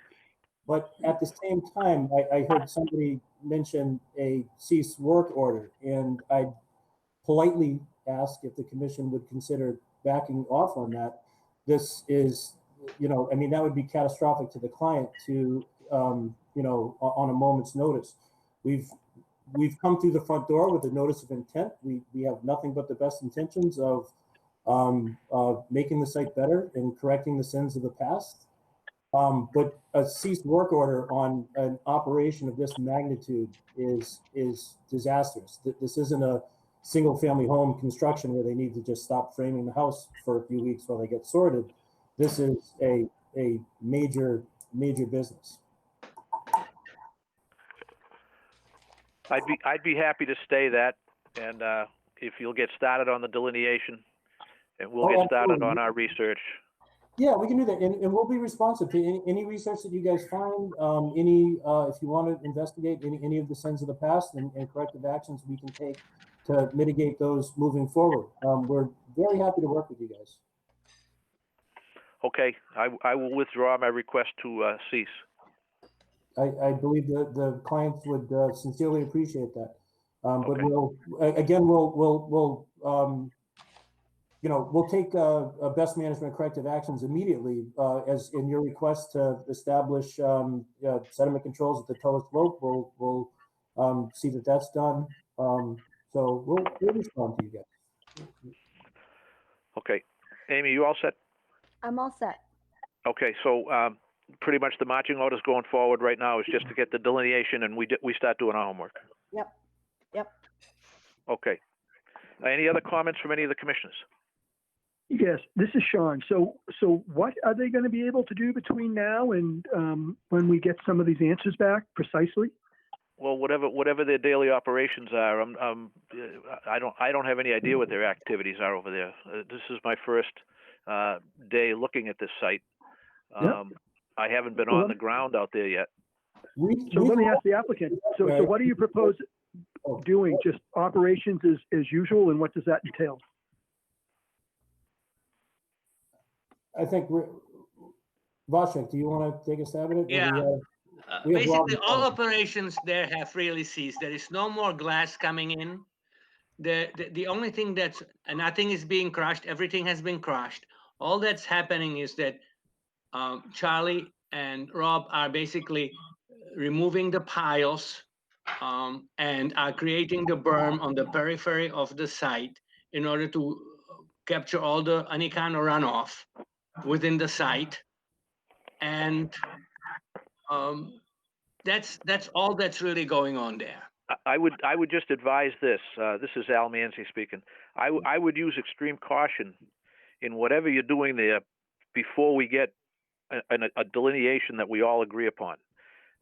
But at the same time, I heard somebody mention a cease work order, and I politely ask if the commission would consider backing off on that. This is, you know, I mean, that would be catastrophic to the client to, you know, on a moment's notice. We've come through the front door with a notice of intent. We have nothing but the best intentions of making the site better and correcting the sins of the past. But a ceased work order on an operation of this magnitude is disastrous. This isn't a single family home construction where they need to just stop framing the house for a few weeks while they get sorted. This is a major business.
I'd be happy to stay that, and if you'll get started on the delineation, and we'll get started on our research.
Yeah, we can do that, and we'll be responsive to any research that you guys find. If you want to investigate any of the sins of the past and corrective actions we can take to mitigate those moving forward. We're very happy to work with you guys.
Okay, I will withdraw my request to cease.
I believe the clients would sincerely appreciate that. But
Okay.
We'll take best management corrective actions immediately, as in your request to establish sediment controls at the toe slope. We'll see that that's done. So we'll respond to you guys.
Okay, Amy, you all set?
I'm all set.
Okay, so pretty much the marching orders going forward right now is just to get the delineation, and we start doing our homework.
Yep.
Okay. Any other comments from any of the commissioners?
Yes, this is Sean. So what are they going to be able to do between now and when we get some of these answers back precisely?
Well, whatever their daily operations are, I don't have any idea what their activities are over there. This is my first day looking at this site. I haven't been on the ground out there yet.
So let me ask the applicant, so what do you propose doing? Just operations as usual, and what does that entail?
I think, Vashek, do you want to take a stab at it?
Yeah.
We have
Basically,
Robert
all
on.
operations there have really ceased. There is no more glass coming in. The only thing that's, nothing is being crushed, everything has been crushed. All that's happening is that Charlie and Rob are basically removing the piles and are creating the berm on the periphery of the site in order to capture all any kind of runoff within the site. And that's all that's really going on there.
I would just advise this. This is Al Manzi speaking. I would use extreme caution in whatever you're doing there before we get a delineation that we all agree upon.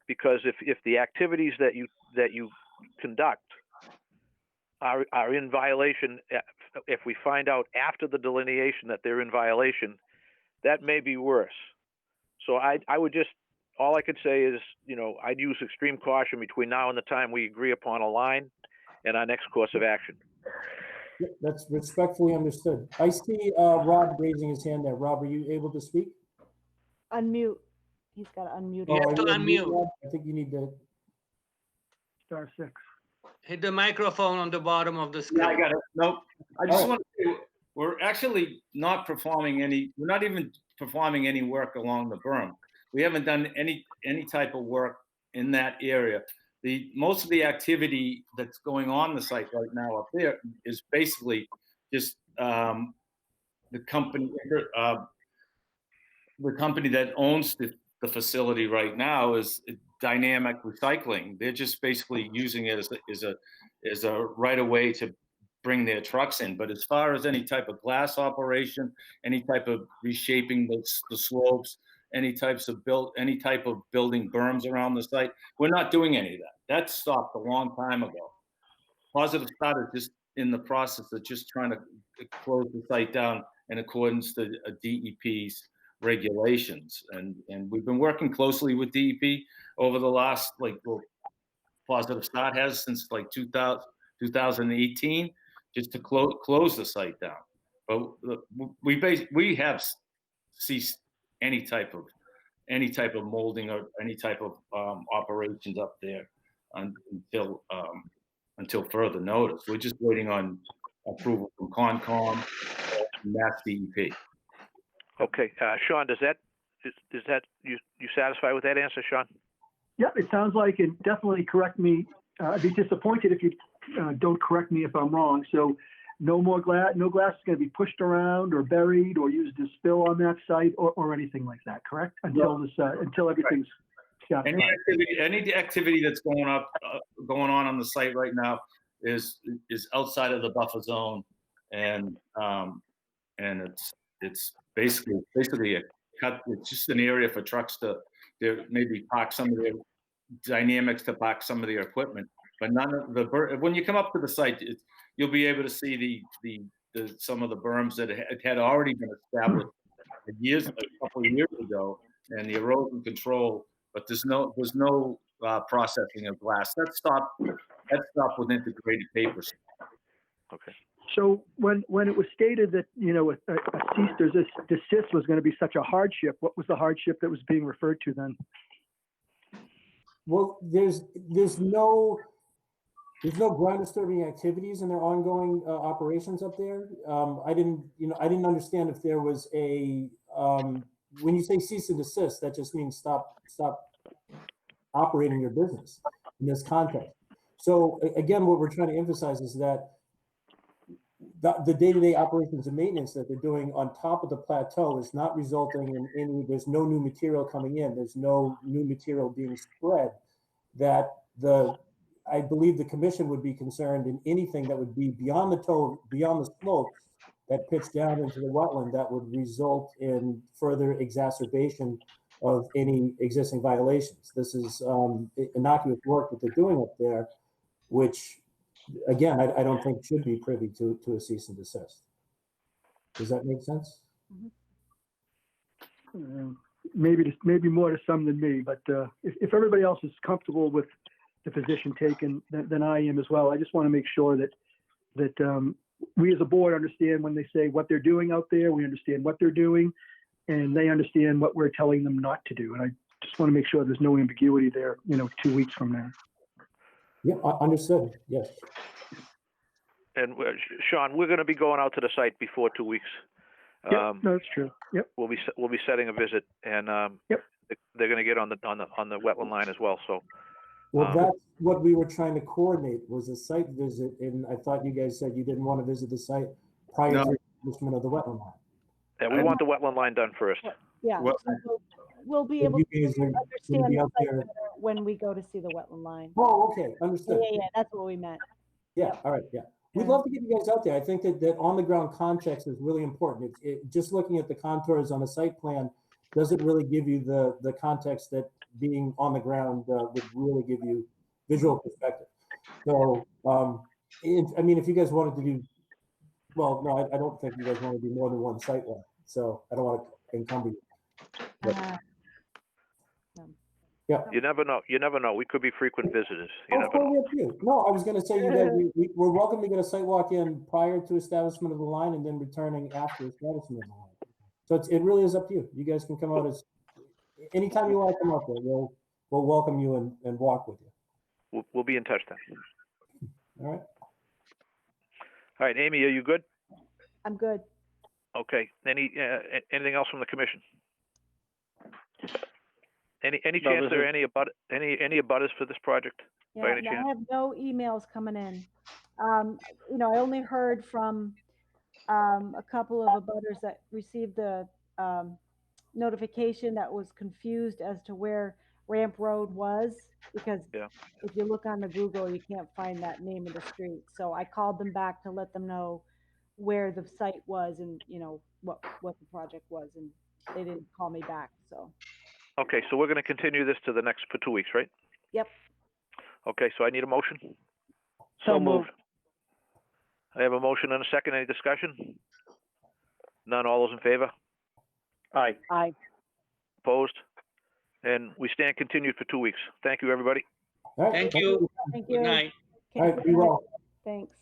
Because if the activities that you conduct are in violation, if we find out after the delineation that they're in violation, that may be worse. So I would just, all I could say is, I'd use extreme caution between now and the time we agree upon a line and our next course of action.
That's respectfully understood. I see Rob raising his hand there. Rob, are you able to speak?
Unmute. He's got to unmute.
You have to
are you
unmute.
Rob? I think you need to.
Star 6.
Hit the microphone on the bottom of the screen.
Yeah, I got it. Nope. I just
All right.
want to say, we're actually not performing we're not even performing any work along the berm. We haven't done any type of work in that area. Most of the activity that's going on the site right now up there is basically just the company that owns the facility right now is Dynamic Recycling. They're just basically using it as a right of way to bring their trucks in. But as far as any type of glass operation, any type of reshaping the slopes, any type of building berms around the site, we're not doing any of that. That stopped a long time ago. Positive Start is just in the process of just trying to close the site down in accordance to DEP's regulations. And we've been working closely with DEP over the last, Positive Start has since 2018, just to close the site down. But we have ceased any type of molding or any type of operations up there until further notice. We're just waiting on approval from Concom and Mass DEP.
Okay, Sean, is that you satisfied with that answer, Sean?
Yeah, it sounds like, and definitely correct me. I'd be disappointed if you don't correct me if I'm wrong. So no more glass, no glass is going to be pushed around or buried or used as spill on that site or anything like that, correct? Until everything's got
Any activity that's going on the site right now is outside of the buffer zone, and it's basically a cut. It's just an area for trucks to maybe park some of their Dynamics to park some of their equipment, but none of when you come up to the site, you'll be able to see some of the berms that had already been established a couple of years ago, and the erosion control. But there's no processing of glass. That stopped with integrated papers.
Okay.
So when it was stated that a cease or desist was going to be such a hardship, what was the hardship that was being referred to then?
Well, there's no ground disturbing activities in their ongoing operations up there. I didn't understand if there was a when you say cease and desist, that just means stop operating your business in this context. So again, what we're trying to emphasize is that the day-to-day operations and maintenance that they're doing on top of the plateau is not resulting in any, there's no new material coming in, there's no new material being spread, that I believe the commission would be concerned in anything that would be beyond the slopes that pitch down into the wetland that would result in further exacerbation of any existing violations. This is innocuous work that they're doing up there, which, again, I don't think should be privy to a cease and desist. Does that make sense?
Maybe more to some than me, but if everybody else is comfortable with the position taken, then I am as well. I just want to make sure that we as a board understand when they say what they're doing out there, we understand what they're doing, and they understand what we're telling them not to do. And I just want to make sure there's no ambiguity there, 2 weeks from now.
Yeah, understood. Yes.
And Sean, we're going to be going out to the site before 2 weeks.
No, that's true. Yep.
We'll be setting a visit, and they're going to get on the wetland line as well. So.
Well, that's what we were trying to coordinate, was a site visit, and I thought you guys said you didn't want to visit the site prior to the establishment of the wetland line.
Yeah, we want the wetland line done first.
Yeah,
Well,
so we'll be able to understand the site better when we go to see the wetland line.
Oh, okay, understood.
Yeah, that's what we meant.
Yeah, all right, yeah. We'd love to get you guys out there. I think that on-the-ground context is really important. Just looking at the contours on a site plan doesn't really give you the context that being on the ground would really give you visual perspective. So, if you guys wanted to do, well, no, I don't think you guys want to do more than one site one. So I don't want to encumber you. But, yeah.
You never know. We could be frequent visitors. You never know.
No, I was going to say you guys, we're welcome to get a site walk in prior to establishment of the line and then returning after establishment of the line. So it really is up to you. You guys can come out anytime you want to come out there. We'll welcome you and walk with you.
We'll be in touch then.
All right.
All right, Amy, are you good?
I'm good.
Okay. Anything else from the commission? Any
No,
chance there are any abutters for this project? By any chance?
I have no emails coming in. I only heard from a couple of abutters that received the notification that was confused as to where Ramp Road was, because if you look on the Google, you can't find that name of the street. So I called them back to let them know where the site was and what the project was, and they didn't call me back. So.
Okay, so we're going to continue this to the next for 2 weeks, right?
Yep.
Okay, so I need a motion.
So moved.
I have a motion and a second. Any discussion? None. All those in favor?
Aye.
Aye.
Opposed? And we stand continued for 2 weeks. Thank you, everybody.
All right.
Thank you.
Thank you.
Good night.
All right, be well.
Thanks.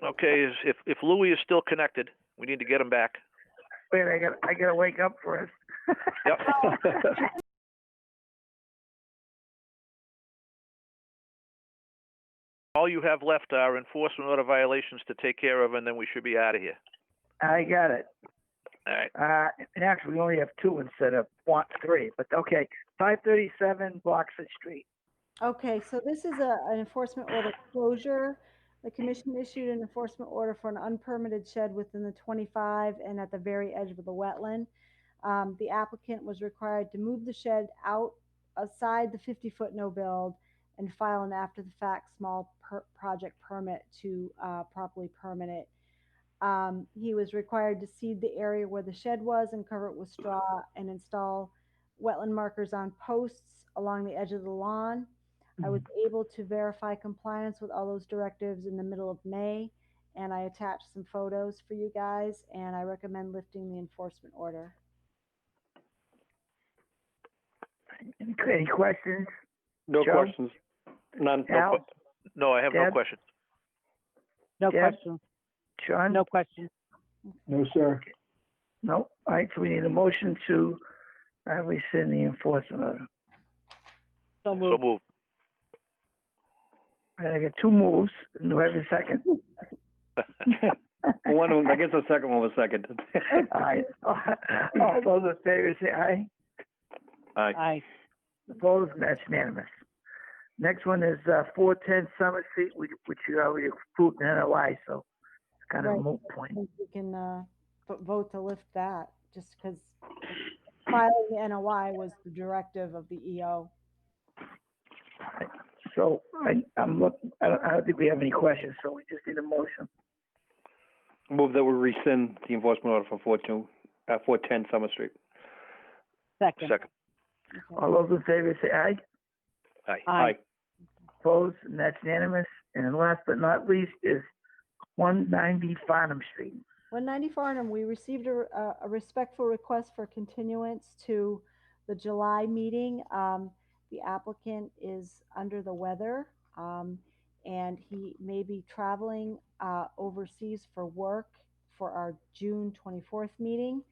Okay, if Louis is still connected, we need to get him back.
Wait, I gotta wake up first.
Yep. All you have left are enforcement order violations to take care of, and then we should be out of here.
I got it.
All right.
And actually, we only have 2 instead of 3, but okay. 537 Boxer Street.
Okay, so this is an enforcement order closure. The commission issued an enforcement order for an unpermitted shed within the 25 and at the very edge of the wetland. The applicant was required to move the shed outside the 50-foot no build and file an after-the-fact small project permit to properly permit it. He was required to seed the area where the shed was and cover it with straw and install wetland markers on posts along the edge of the lawn. I was able to verify compliance with all those directives in the middle of May, and I attached some photos for you guys, and I recommend lifting the enforcement order.
Any questions?
No
Joe?
questions. None.
Al?
No, I have no
Deb?
questions.
No
Deb?
questions.
Sean?
No questions.
No, sir.
No. All right, so we need a motion to rescind the enforcement order.
So
So
moved.
moved.
All right, I got 2 moves. Do I have a second?
One of them, I guess the second one was seconded.
All right. All those in favor say aye.
Aye.
Aye.
Opposed? That's unanimous. Next one is 410 Summer Street, which you already approved in NOI, so it's kind of a
Right.
moot point.
I think we can vote to lift that, just because filing the NOI was the directive of the EO.
So I'm looking. I don't think we have any questions, so we just need a motion.
Move that we rescind the enforcement order for 410 Summer Street.
Second.
Second.
All those in favor say aye.
Aye.
Aye.
Opposed, and that's unanimous. And last but not least is 190 Farnham Street.
190 Farnham, we received a respectful request for continuance to the July meeting. The applicant is under the weather, and he may be traveling overseas for work for our June 24th meeting.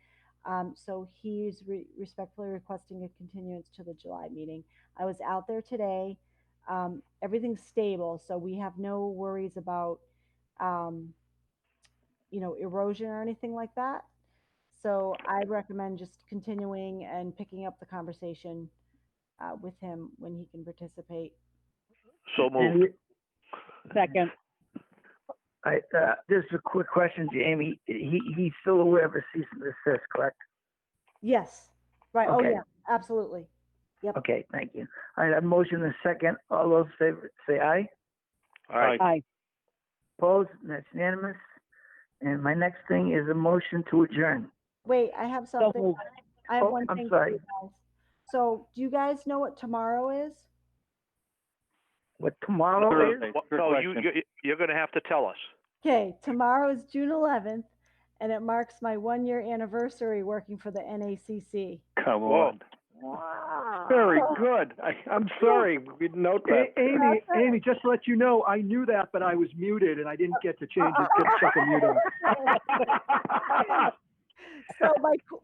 So he's respectfully requesting a continuance to the July meeting. I was out there today. Everything's stable, so we have no worries about erosion or anything like that. So I recommend just continuing and picking up the conversation with him when he can participate.
So moved.
Second.
Just a quick question, Jamie. He's still aware of a cease and desist, correct?
Yes. Right.
Okay.
Oh, yeah. Absolutely. Yep.
Okay, thank you. I have a motion and a second. All those in favor say aye.
Aye.
Aye.
Opposed, and that's unanimous. And my next thing is a motion to adjourn.
Wait, I have something.
moved.
I have
Oh,
one
I'm
thing
sorry.
for you guys. So, do you guys know what tomorrow is?
What tomorrow is?
No, you're going to have to tell us.
Okay, tomorrow is June 11th, and it marks my 1-year anniversary working for the NACC.
Come
Whoa.
on. Very good. I'm sorry, we didn't note that.
Amy, just to let you know, I knew that, but I was muted and I didn't get to change it, get check a mute on.
So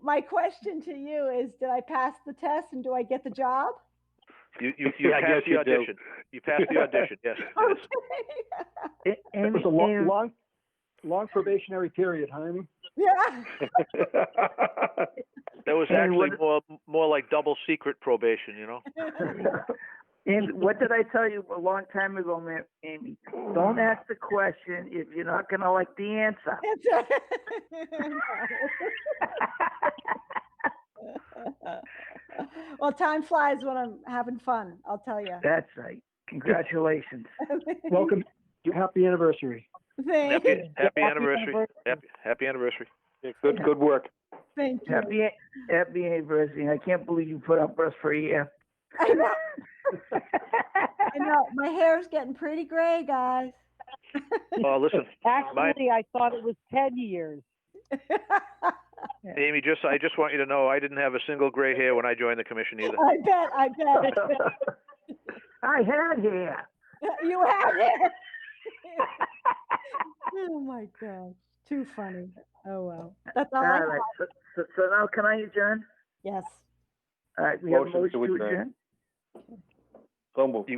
my question to you is, did I pass the test and do I get the job?
You
Yeah, I guess
passed the
you do.
audition. You passed the audition, yes. Yes.
It was a long probationary period, huh, Amy?
Yeah.
That was
And
actually
what-
more like double secret probation,
And what did I tell you a long time ago, Amy? Don't ask the question if you're not going to like the answer.
Well, time flies when I'm having fun, I'll tell you.
That's right. Congratulations.
Welcome. Happy anniversary.
Thank you.
Happy anniversary. Happy anniversary.
Good work.
Thank you.
Happy anniversary. I can't believe you put up with us for a year.
I know. I know. My hair's getting pretty gray, guys.
Well, listen,
Actually, I thought it was 10 years.
Amy, I just want you to know I didn't have a single gray hair when I joined the commission either.
I bet.
I had hair.
You had it. Oh my gosh. Too funny. Oh well. That's all I
All right.
have.
So now can I adjourn?
Yes.
All right. We have a motion to adjourn.
So moved.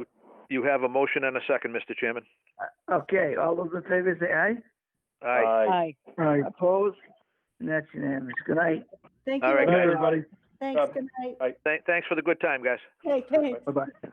You have a motion and a second, Mr. Chairman.
Okay. All those in favor say aye.
Aye.
Aye.
Aye.
Opposed? And that's unanimous. Good night.
Thank you.
All right,
Good night,
guys.
everybody.
Thanks. Good night.
Thanks for the good time, guys.
Okay, thanks.
Bye-bye.